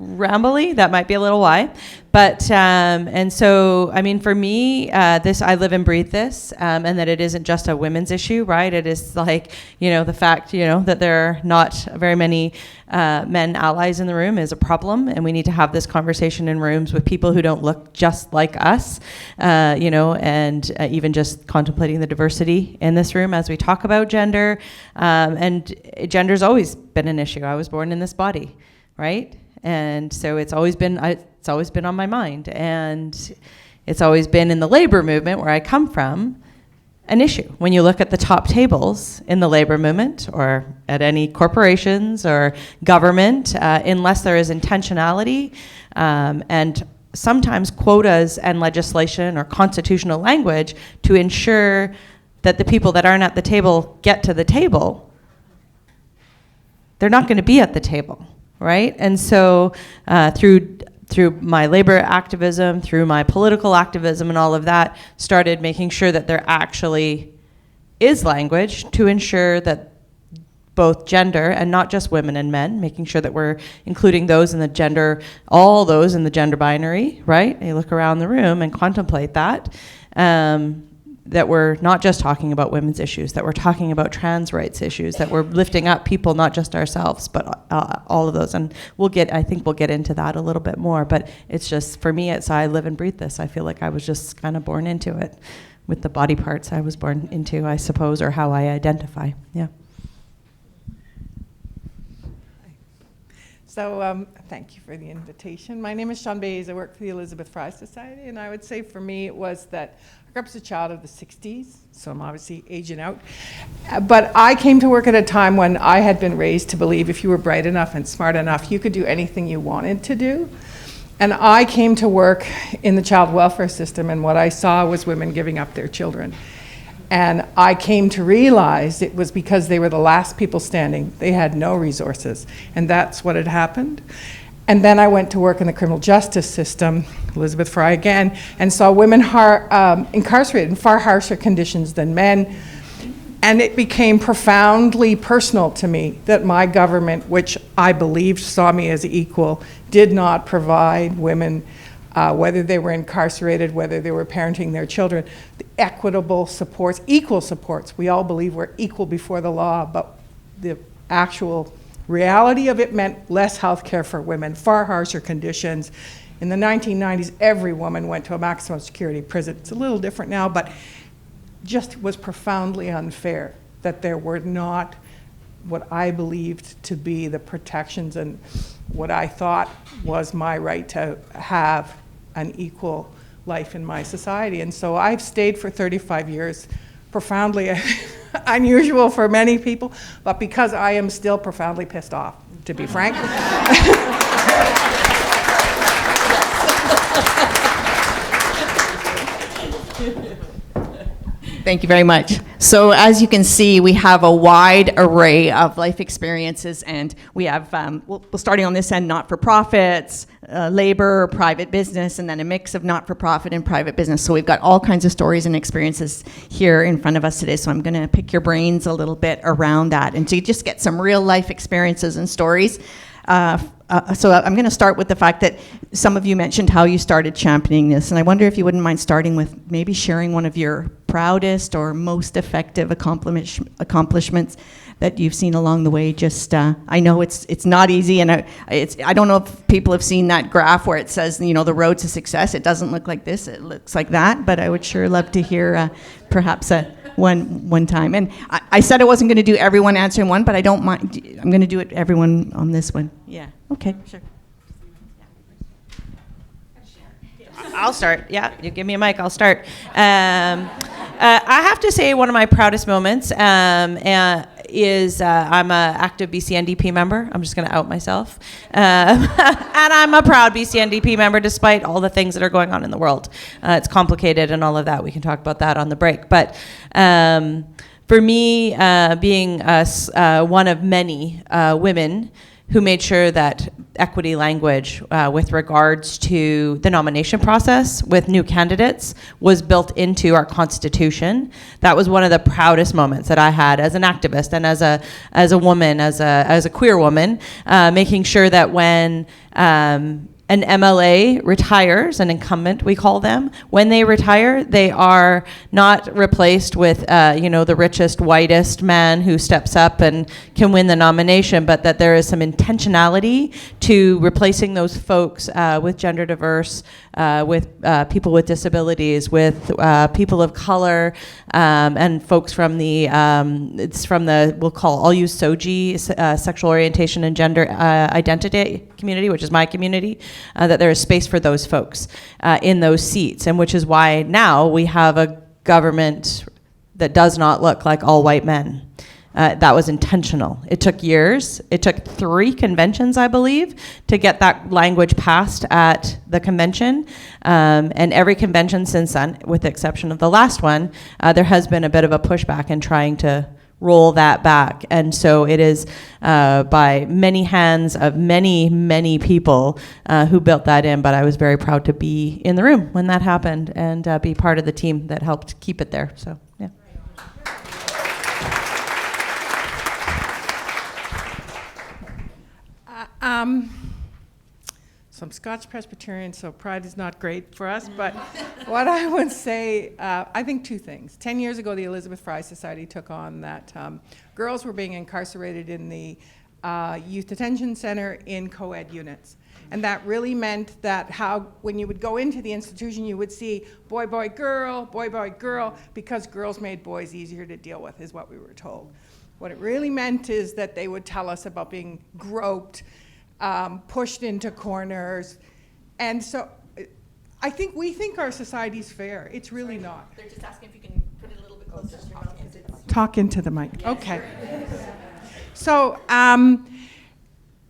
S7: rambly. That might be a little why. But, and so, I mean, for me, I live and breathe this, and that it isn't just a women's issue, right? It is like, the fact, that there are not very many men allies in the room is a problem, and we need to have this conversation in rooms with people who don't look just like us, and even just contemplating the diversity in this room as we talk about gender. And gender's always been an issue. I was born in this body, right? And so it's always been on my mind, and it's always been in the labor movement where I come from an issue. When you look at the top tables in the labor movement or at any corporations or government, unless there is intentionality and sometimes quotas and legislation or constitutional language to ensure that the people that aren't at the table get to the table, they're not going to be at the table. Right? And so through my labor activism, through my political activism and all of that, started making sure that there actually is language to ensure that both gender, and not just women and men, making sure that we're including those in the gender, all those in the gender binary, right? And you look around the room and contemplate that. That we're not just talking about women's issues, that we're talking about trans rights issues, that we're lifting up people, not just ourselves, but all of those. And I think we'll get into that a little bit more, but it's just, for me, I live and breathe this. I feel like I was just kind of born into it with the body parts I was born into, I suppose, or how I identify, yeah.
S8: So thank you for the invitation. My name is Sean Bays. I work for the Elizabeth Fry Society, and I would say for me it was that I grew up as a child of the 60s, so I'm obviously aging out. But I came to work at a time when I had been raised to believe if you were bright enough and smart enough, you could do anything you wanted to do. And I came to work in the child welfare system, and what I saw was women giving up their children. And I came to realize it was because they were the last people standing. They had no resources, and that's what had happened. And then I went to work in the criminal justice system, Elizabeth Fry again, and saw women incarcerated in far harsher conditions than men. And it became profoundly personal to me that my government, which I believed saw me as equal, did not provide women, whether they were incarcerated, whether they were parenting their children, the equitable supports, equal supports. We all believe we're equal before the law, but the actual reality of it meant less health care for women, far harsher conditions. In the 1990s, every woman went to a maximum security prison. It's a little different now, but just was profoundly unfair that there were not what I believed to be the protections and what I thought was my right to have an equal life in my society. And so I've stayed for 35 years, profoundly unusual for many people, but because I am still profoundly pissed off, to be frank.
S9: Thank you very much. So as you can see, we have a wide array of life experiences, and we have, well, starting on this end, not-for-profits, labor, private business, and then a mix of not-for-profit and private business. So we've got all kinds of stories and experiences here in front of us today. So I'm going to pick your brains a little bit around that, and so you just get some real life experiences and stories. So I'm going to start with the fact that some of you mentioned how you started championing this, and I wonder if you wouldn't mind starting with maybe sharing one of your proudest or most effective accomplishments that you've seen along the way. Just I know it's not easy, and I don't know if people have seen that graph where it says, you know, the road to success. It doesn't look like this; it looks like that. But I would sure love to hear perhaps one time. And I said I wasn't going to do everyone answering one, but I don't mind. I'm going to do it everyone on this one. Yeah. Okay. Sure.
S7: I'll start. Yeah, you give me a mic, I'll start. I have to say one of my proudest moments is I'm an active BC NDP member. I'm just going to out myself. And I'm a proud BC NDP member despite all the things that are going on in the world. It's complicated and all of that. We can talk about that on the break. But for me, being one of many women who made sure that equity language with regards to the nomination process with new candidates was built into our Constitution. That was one of the proudest moments that I had as an activist and as a woman, as a queer woman, making sure that when an MLA retires, an incumbent we call them, when they retire, they are not replaced with, the richest, whitest man who steps up and can win the nomination, but that there is some intentionality to replacing those folks with gender diverse, with people with disabilities, with people of color, and folks from we'll call, I'll use SOGI, sexual orientation and gender identity community, which is my community, that there is space for those folks in those seats, and which is why now we have a government that does not look like all white men. That was intentional. It took years. It took 3 conventions, I believe, to get that language passed at the convention. And every convention since then, with the exception of the last one, there has been a bit of a pushback in trying to roll that back. And so it is by many hands of many, many people who built that in. But I was very proud to be in the room when that happened and be part of the team that helped keep it there. So, yeah.
S8: So I'm Scotch Presbyterian, so pride is not great for us, but what I would say, I think 2 things. 10 years ago, the Elizabeth Fry Society took on that girls were being incarcerated in the Youth Detention Center in co-ed units. And that really meant that when you would go into the institution, you would see boy, boy, girl, because girls made boys easier to deal with, is what we were told. What it really meant is that they would tell us about being groped, pushed into corners. And so I think we think our society's fair. It's really not.
S9: They're just asking if you can put it a little bit closer to your mouth.
S8: Talk into the mic. Yes. Okay. So,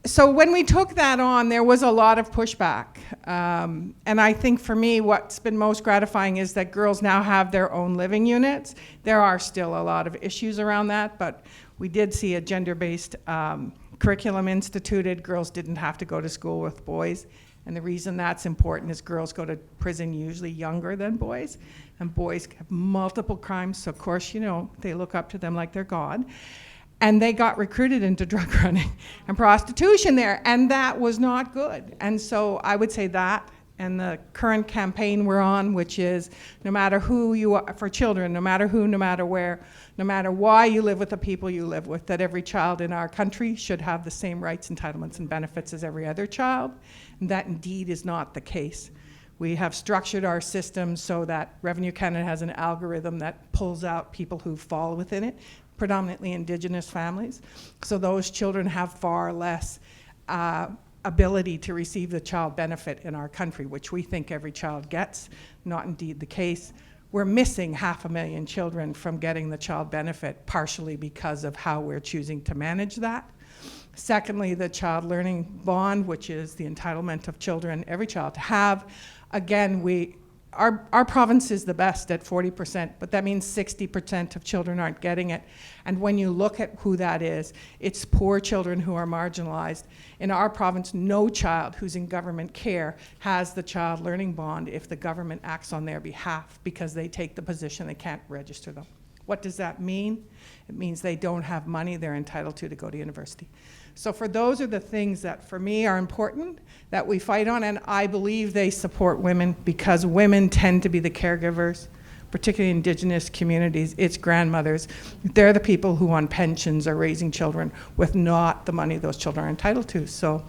S8: so when we took that on, there was a lot of pushback. And I think for me, what's been most gratifying is that girls now have their own living units. There are still a lot of issues around that, but we did see a gender-based curriculum instituted. Girls didn't have to go to school with boys. And the reason that's important is girls go to prison usually younger than boys. And boys have multiple crimes, so of course, they look up to them like they're God. And they got recruited into drug running and prostitution there, and that was not good. And so I would say that, and the current campaign we're on, which is no matter who you are, for children, no matter who, no matter where, no matter why you live with the people you live with, that every child in our country should have the same rights, entitlements, and benefits as every other child. And that indeed is not the case. We have structured our system so that Revenue Canada has an algorithm that pulls out people who fall within it, predominantly Indigenous families. So those children have far less ability to receive the child benefit in our country, which we think every child gets, not indeed the case. We're missing 500,000 children from getting the child benefit, partially because of how we're choosing to manage that. Secondly, the child learning bond, which is the entitlement of children, every child to have. Again, our province is the best at 40%, but that means 60% of children aren't getting it. And when you look at who that is, it's poor children who are marginalized. In our province, no child who's in government care has the child learning bond if the government acts on their behalf, because they take the position they can't register them. What does that mean? It means they don't have money they're entitled to go to university. So those are the things that for me are important that we fight on, and I believe they support women because women tend to be the caregivers, particularly in Indigenous communities. It's grandmothers. They're the people who on pensions are raising children with not the money those children are entitled to. So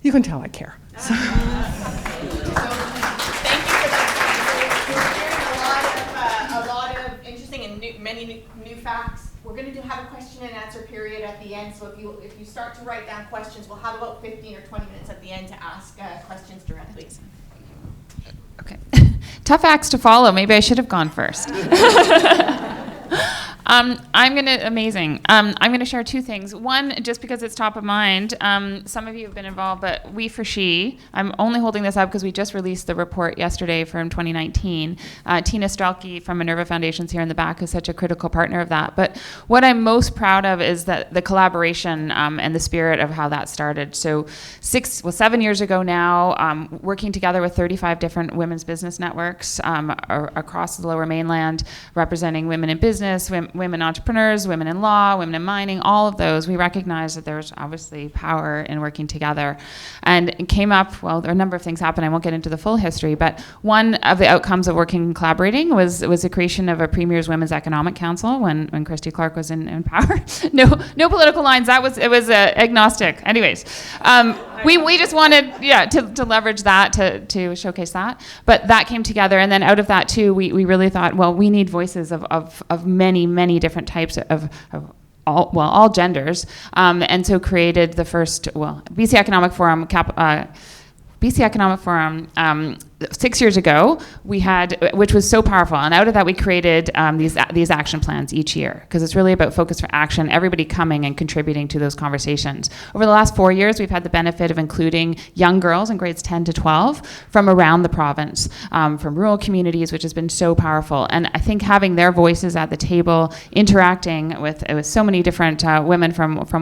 S8: you can tell I care. So.
S9: Thank you for that. A lot of interesting and many new facts. We're going to have a question and answer period at the end, so if you start to write down questions, we'll have about 15 or 20 minutes at the end to ask questions directly.
S5: Okay. Tough acts to follow. Maybe I should have gone first. Amazing. I'm gonna share two things. One, just because it's top of mind, some of you have been involved, but We for She, I'm only holding this up because we just released the report yesterday from 2019. Tina Strelke from Minerva Foundation's here in the back is such a critical partner of that. But what I'm most proud of is that the collaboration and the spirit of how that started. So 7 years ago now, working together with 35 different women's business networks across the Lower Mainland, representing women in business, women entrepreneurs, women in law, women in mining, all of those, we recognized that there's obviously power in working together. And it came up, well, there are a number of things happened. I won't get into the full history, but one of the outcomes of working and collaborating was the creation of a Premier's Women's Economic Council when Christy Clark was in power. No political lines. It was agnostic. Anyways, we just wanted, to leverage that to showcase that. But that came together, and then out of that too, we really thought, well, we need voices of many different types of all genders, and so created the first, BC Economic Forum. BC Economic Forum 6 years ago, we had, which was so powerful, and out of that we created these action plans each year, because it's really about focus for action, everybody coming and contributing to those conversations. Over the last 4 years, we've had the benefit of including young girls in grades 10 to 12 from around the province, from rural communities, which has been so powerful. And I think having their voices at the table, interacting with so many different women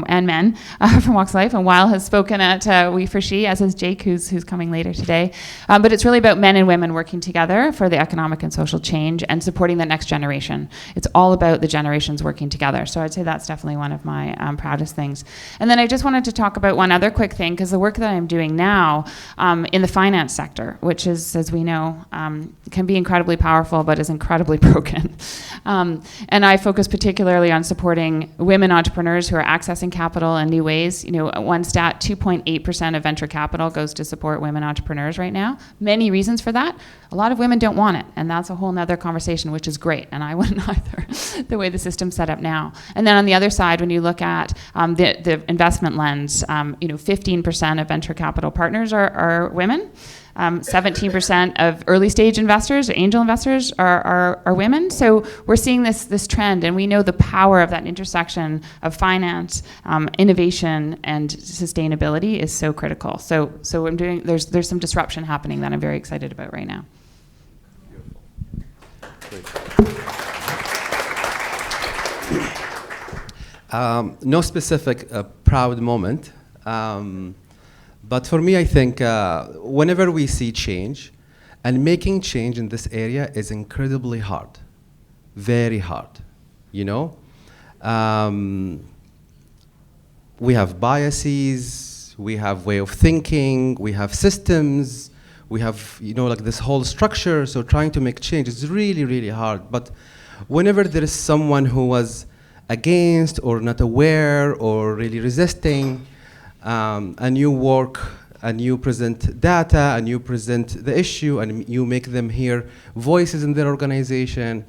S5: and men from walks of life, and Weil has spoken at We for She, as has Jake, who's coming later today. But it's really about men and women working together for the economic and social change and supporting the next generation. It's all about the generations working together. So I'd say that's definitely one of my proudest things. And then I just wanted to talk about one other quick thing, because the work that I'm doing now in the finance sector, which is, as we know, can be incredibly powerful, but is incredibly broken. And I focus particularly on supporting women entrepreneurs who are accessing capital in new ways. One stat, 2.8% of venture capital goes to support women entrepreneurs right now. Many reasons for that. A lot of women don't want it, and that's a whole nother conversation, which is great, and I wouldn't either, the way the system's set up now. And then on the other side, when you look at the investment lens, 15% of venture capital partners are women. 17% of early stage investors, or angel investors, are women. So we're seeing this trend, and we know the power of that intersection of finance, innovation, and sustainability is so critical. So there's some disruption happening that I'm very excited about right now.
S6: No specific proud moment. But for me, I think whenever we see change, and making change in this area is incredibly hard, very hard, We have biases, we have way of thinking, we have systems, we have, like this whole structure, so trying to make change is really, really hard. But whenever there is someone who was against or not aware or really resisting, and you work and you present data and you present the issue and you make them hear voices in their organization,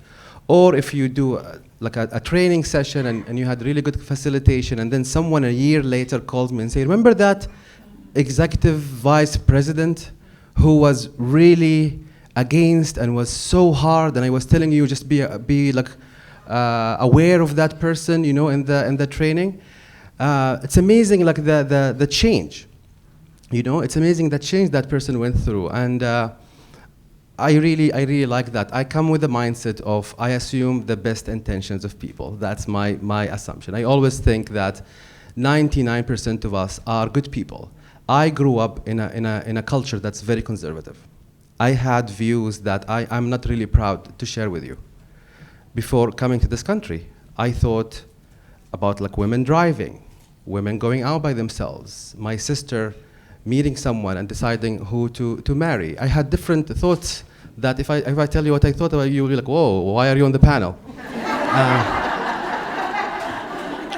S6: or if you do a training session and you had really good facilitation, and then someone a year later calls me and say, remember that executive vice president who was really against and was so hard, and I was telling you just be aware of that person, in the training. It's amazing, the change, it's amazing the change that person went through, and I really like that. I come with the mindset of I assume the best intentions of people. That's my assumption. I always think that 99% of us are good people. I grew up in a culture that's very conservative. I had views that I'm not really proud to share with you. Before coming to this country, I thought about women driving, women going out by themselves, my sister meeting someone and deciding who to marry. I had different thoughts that if I tell you what I thought about you, you'll be like, whoa, why are you on the panel?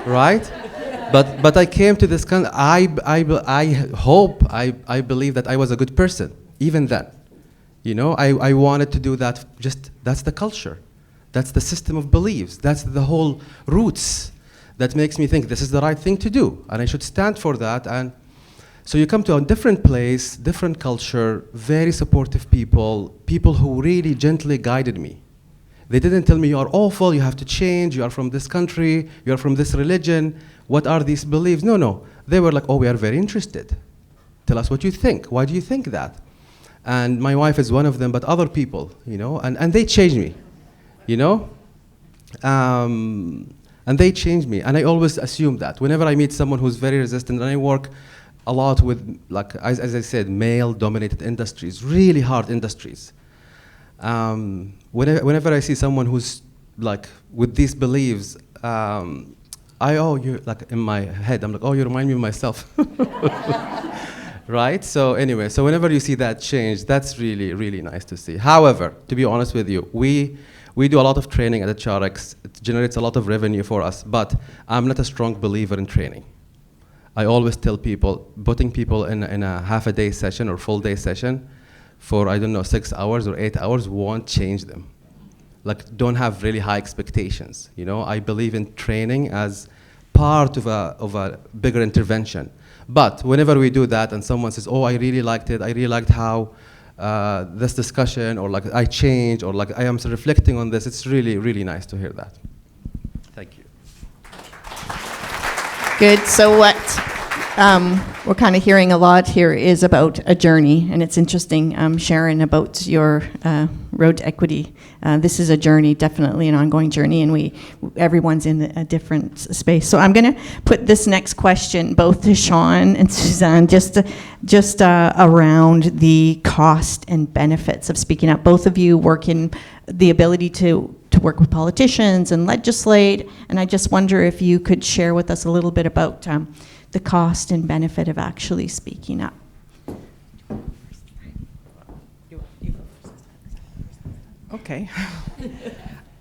S6: Right? But I came to this I believe that I was a good person, even then. I wanted to do that, that's the culture. That's the system of beliefs. That's the whole roots that makes me think this is the right thing to do, and I should stand for that. And so you come to a different place, different culture, very supportive people who really gently guided me. They didn't tell me you are awful, you have to change, you are from this country, you are from this religion, what are these beliefs? No. They were like, oh, we are very interested. Tell us what you think. Why do you think that? And my wife is one of them, but other people, and they changed me, and they changed me. And I always assume that whenever I meet someone who's very resistant, and I work a lot with, like, as I said, male-dominated industries, really hard industries. Whenever I see someone who's like with these beliefs, you like in my head, I'm like, oh, you remind me of myself. Right? So anyway, so whenever you see that change, that's really, really nice to see. However, to be honest with you, we do a lot of training at HRX. It generates a lot of revenue for us, but I'm not a strong believer in training. I always tell people, putting people in a half-a-day session or full-day session for, 6 hours or 8 hours won't change them. Like, don't have really high expectations. I believe in training as part of a bigger intervention. But whenever we do that and someone says, oh, I really liked it, I really liked how this discussion, or like I changed, or like I am reflecting on this, it's really, really nice to hear that. Thank you.
S9: Good. So what we're kind of hearing a lot here is about a journey, and it's interesting, Sharon, about your road to equity. This is a journey, definitely an ongoing journey, and everyone's in a different space. So I'm going to put this next question both to Sean and Suzanne, just around the cost and benefits of speaking up. Both of you work in the ability to work with politicians and legislate, and I just wonder if you could share with us a little bit about the cost and benefit of actually speaking up.
S8: Okay.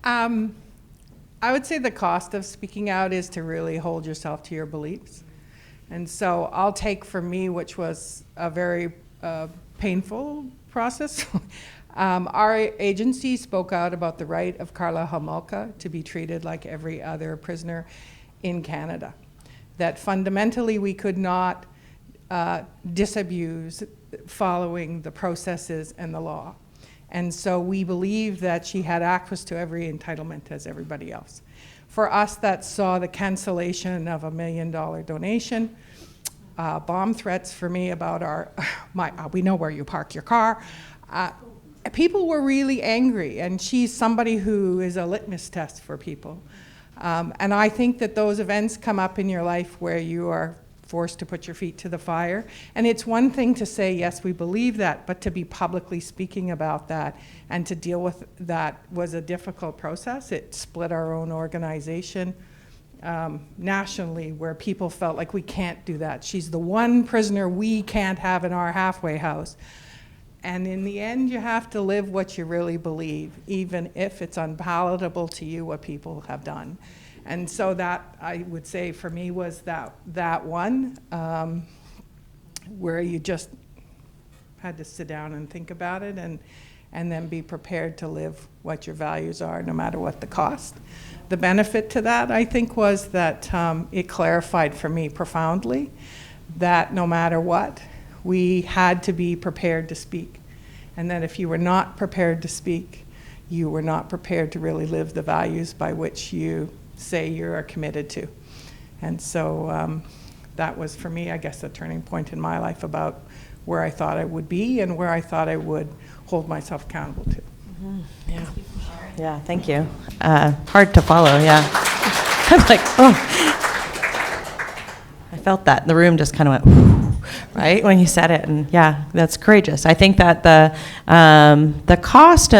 S8: I would say the cost of speaking out is to really hold yourself to your beliefs. And so I'll take for me, which was a very painful process. Our agency spoke out about the right of Karla Homolka to be treated like every other prisoner in Canada. That fundamentally we could not disabuse following the processes and the law. And so we believed that she had access to every entitlement as everybody else. For us, that saw the cancellation of $1 million donation, bomb threats for me about we know where you park your car. People were really angry, and she's somebody who is a litmus test for people. And I think that those events come up in your life where you are forced to put your feet to the fire. And it's one thing to say, yes, we believe that, but to be publicly speaking about that and to deal with that was a difficult process. It split our own organization nationally, where people felt like we can't do that. She's the one prisoner we can't have in our halfway house. And in the end, you have to live what you really believe, even if it's unpalatable to you what people have done. And so that, I would say, for me was that one, where you just had to sit down and think about it and then be prepared to live what your values are, no matter what the cost. The benefit to that, I think, was that it clarified for me profoundly that no matter what, we had to be prepared to speak. And that if you were not prepared to speak, you were not prepared to really live the values by which you say you are committed to. And so that was, for me, I guess, a turning point in my life about where I thought I would be and where I thought I would hold myself accountable to.
S7: Mm-hmm. Yeah, thank you. Hard to follow, yeah. I'm like, oh. I felt that. The room just kind of went, whew, right, when you said it. And yeah, that's courageous. I think that the cost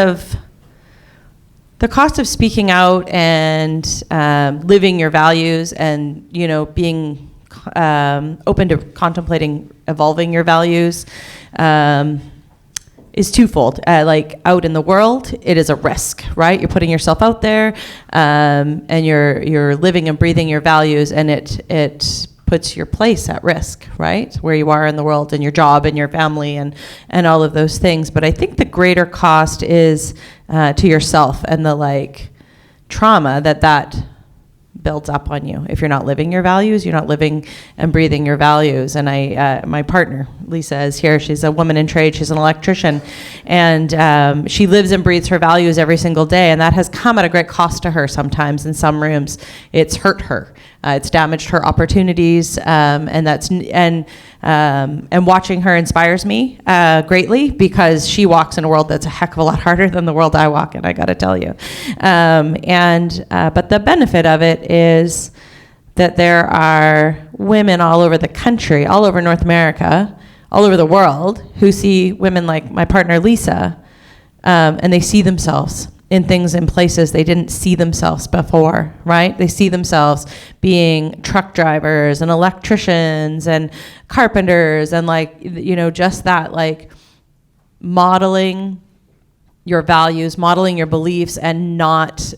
S7: of speaking out and living your values and, being open to contemplating evolving your values is twofold. Like out in the world, it is a risk, right? You're putting yourself out there, and you're living and breathing your values, and it puts your place at risk, right? Where you are in the world and your job and your family and all of those things. But I think the greater cost is to yourself and the trauma that builds up on you. If you're not living your values, you're not living and breathing your values. And my partner, Lisa, is here. She's a woman in trade. She's an electrician. And she lives and breathes her values every single day. And that has come at a great cost to her sometimes in some rooms. It's hurt her. It's damaged her opportunities. And watching her inspires me greatly, because she walks in a world that's a heck of a lot harder than the world I walk in, I got to tell you. But the benefit of it is that there are women all over the country, all over North America, all over the world, who see women like my partner Lisa, and they see themselves in things in places they didn't see themselves before, right? They see themselves being truck drivers and electricians and carpenters, and just that, modeling your values, modeling your beliefs, and not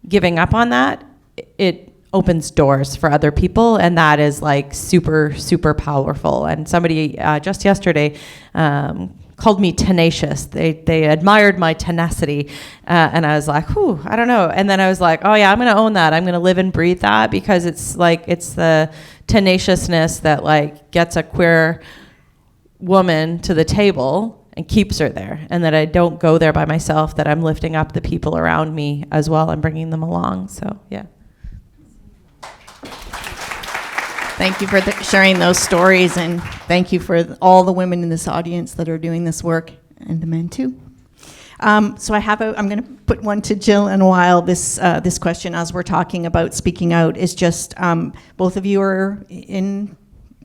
S7: giving up on that. It opens doors for other people, and that is super, super powerful. And somebody just yesterday called me tenacious. They admired my tenacity, and I was like, whew, I don't know. And then I was like, oh yeah, I'm going to own that. I'm going to live and breathe that, because it's the tenaciousness that gets a queer woman to the table and keeps her there, and that I don't go there by myself, that I'm lifting up the people around me as well and bringing them along. So yeah.
S9: Thank you for sharing those stories, and thank you for all the women in this audience that are doing this work, and the men too. So I'm going to put one to Jill and Weil. This question, as we're talking about speaking out, is just both of you are in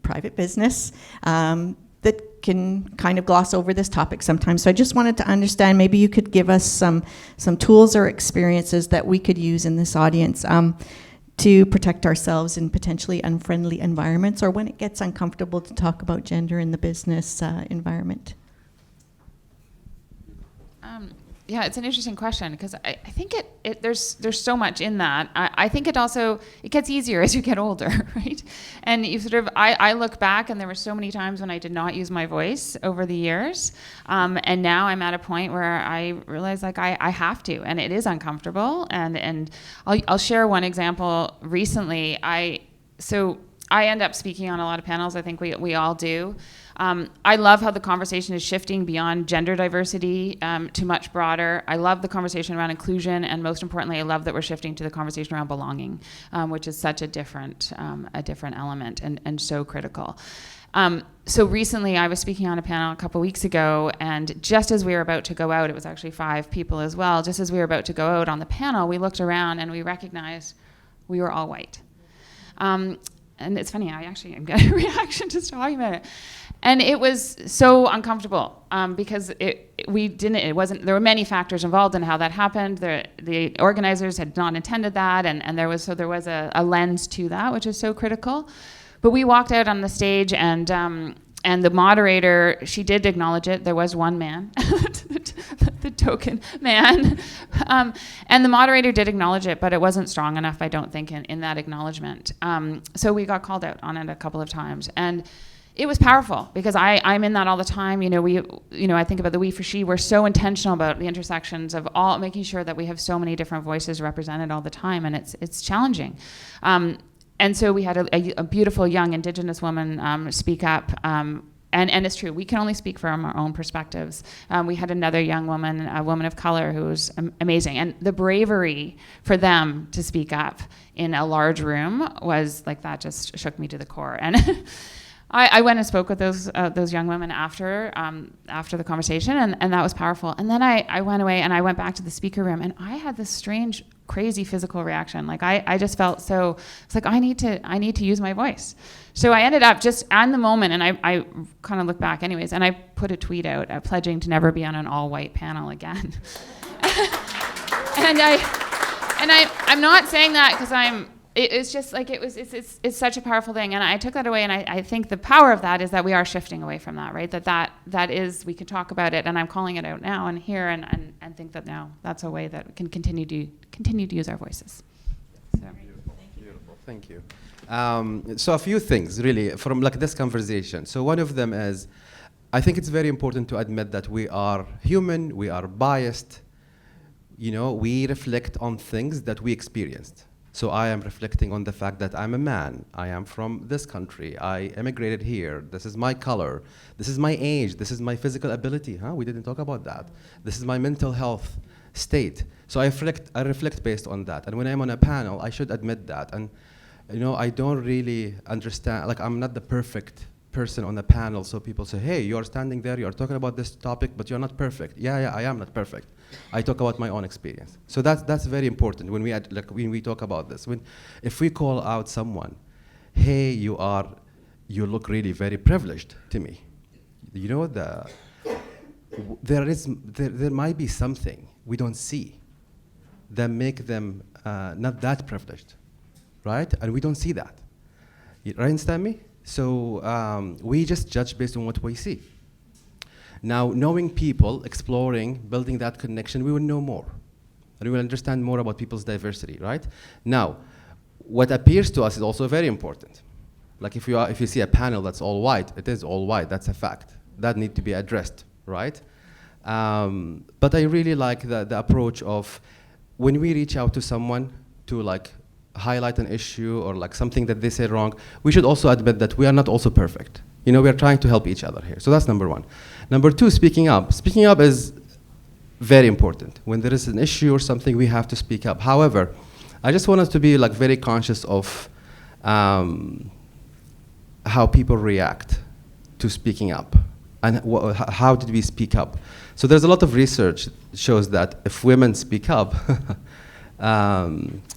S9: private business that can kind of gloss over this topic sometimes. So I just wanted to understand, maybe you could give us some tools or experiences that we could use in this audience to protect ourselves in potentially unfriendly environments, or when it gets uncomfortable to talk about gender in the business environment.
S5: Yeah, it's an interesting question, because I think there's so much in that. I think it gets easier as you get older, right? And you I look back, and there were so many times when I did not use my voice over the years, and now I'm at a point where I realize I have to, and it is uncomfortable. And I'll share one example. Recently, I end up speaking on a lot of panels. I think we all do. I love how the conversation is shifting beyond gender diversity to much broader. I love the conversation around inclusion, and most importantly, I love that we're shifting to the conversation around belonging, which is such a different element and so critical. So recently, I was speaking on a panel a couple weeks ago, and just as we were about to go out, it was actually 5 people as well, just as we were about to go out on the panel, we looked around and we recognized we were all white. And it's funny, I actually am getting a reaction just talking about it. And it was so uncomfortable because there were many factors involved in how that happened. The organizers had not intended that, and there was a lens to that, which is so critical. But we walked out on the stage, and the moderator, she did acknowledge it. There was one man, the token man. And the moderator did acknowledge it, but it wasn't strong enough, I don't think, in that acknowledgement. So we got called out on it a couple of times. And it was powerful, because I'm in that all the time. I think about the we for she. We're so intentional about the intersections of all, making sure that we have so many different voices represented all the time, and it's challenging. And so we had a beautiful young Indigenous woman speak up, and it's true, we can only speak from our own perspectives. We had another young woman, a woman of color, who was amazing. And the bravery for them to speak up in a large room was that just shook me to the core. And I went and spoke with those young women after the conversation, and that was powerful. And then I went away, and I went back to the speaker room, and I had this strange, crazy physical reaction. I just felt so. It's I need to use my voice. So I ended up just on the moment, and I kind of looked back, anyways, and I put a tweet out pledging to never be on an all-white panel again. I'm not saying that because it's just it's such a powerful thing, and I took that away, and I think the power of that is that we are shifting away from that, right? That is, we can talk about it, and I'm calling it out now and here, and think that now that's a way that we can continue to use our voices. So.
S6: Beautiful, thank you. So a few things really from this conversation. So one of them is, I think it's very important to admit that we are human, we are biased, You know, we reflect on things that we experienced. So I am reflecting on the fact that I'm a man. I am from this country. I immigrated here. This is my color. This is my age. This is my physical ability. We didn't talk about that. This is my mental health state. So I reflect based on that. And when I'm on a panel, I should admit that. And you know, I don't really understand, like I'm not the perfect person on the panel, so people say, hey, you're standing there, you're talking about this topic, but you're not perfect. Yeah, I am not perfect. I talk about my own experience. So that's very important when we talk about this. If we call out someone, hey, you look really very privileged to me. You know, there might be something we don't see that make them not that privileged, right? And we don't see that. You understand me? So we just judge based on what we see. Now, knowing people, exploring, building that connection, we will know more. And we will understand more about people's diversity, right? Now, what appears to us is also very important. Like if you see a panel that's all white, it is all white, that's a fact. That needs to be addressed, right? But I really like the approach of when we reach out to someone to like highlight an issue or like something that they say wrong, we should also admit that we are not also perfect. You know, we are trying to help each other here. So that's number one. Number two, speaking up. Speaking up is very important. When there is an issue or something, we have to speak up. However, I just want us to be like very conscious of how people react to speaking up and how did we speak up. So there's a lot of research that shows that if women speak up,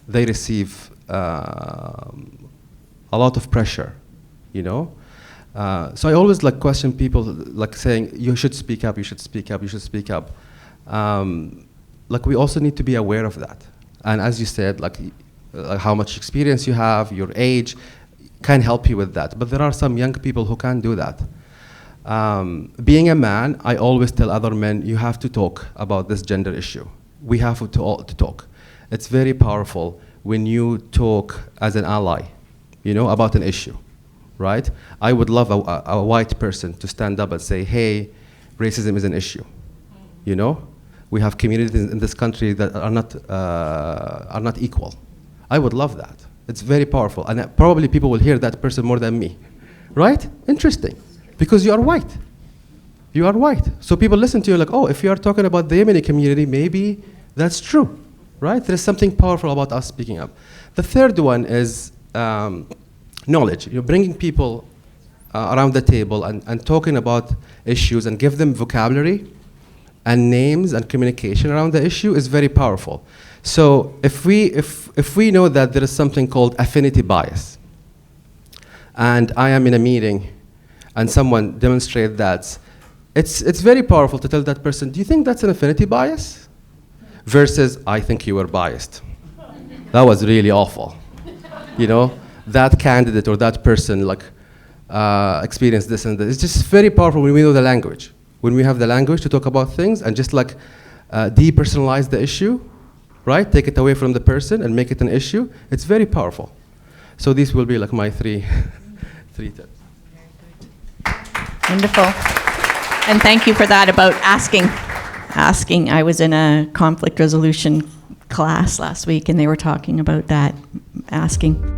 S6: they receive a lot of pressure, you know? So I always like question people like saying, you should speak up, you should speak up, you should speak up. Like we also need to be aware of that. And as you said, like how much experience you have, your age can help you with that. But there are some young people who can't do that. Being a man, I always tell other men, you have to talk about this gender issue. We have to talk. It's very powerful when you talk as an ally, you know, about an issue, right? I would love a white person to stand up and say, hey, racism is an issue, you know? We have communities in this country that are not equal. I would love that. It's very powerful. And probably people will hear that person more than me, right? Interesting, because you are white. You are white. So people listen to you like, oh, if you are talking about the Yemeni community, maybe that's true, right? There's something powerful about us speaking up. The third one is knowledge. You're bringing people around the table and talking about issues and give them vocabulary and names and communication around the issue is very powerful. So if we know that there is something called affinity bias, and I am in a meeting and someone demonstrates that, it's very powerful to tell that person, do you think that's an affinity bias? Versus, I think you were biased. That was really awful. You know, that candidate or that person like experienced this and that. It's just very powerful when we know the language. When we have the language to talk about things and just like depersonalize the issue, right? Take it away from the person and make it an issue. It's very powerful. So these will be like my three tips.
S9: Wonderful. And thank you for that about asking. I was in a conflict resolution class last week and they were talking about that, asking.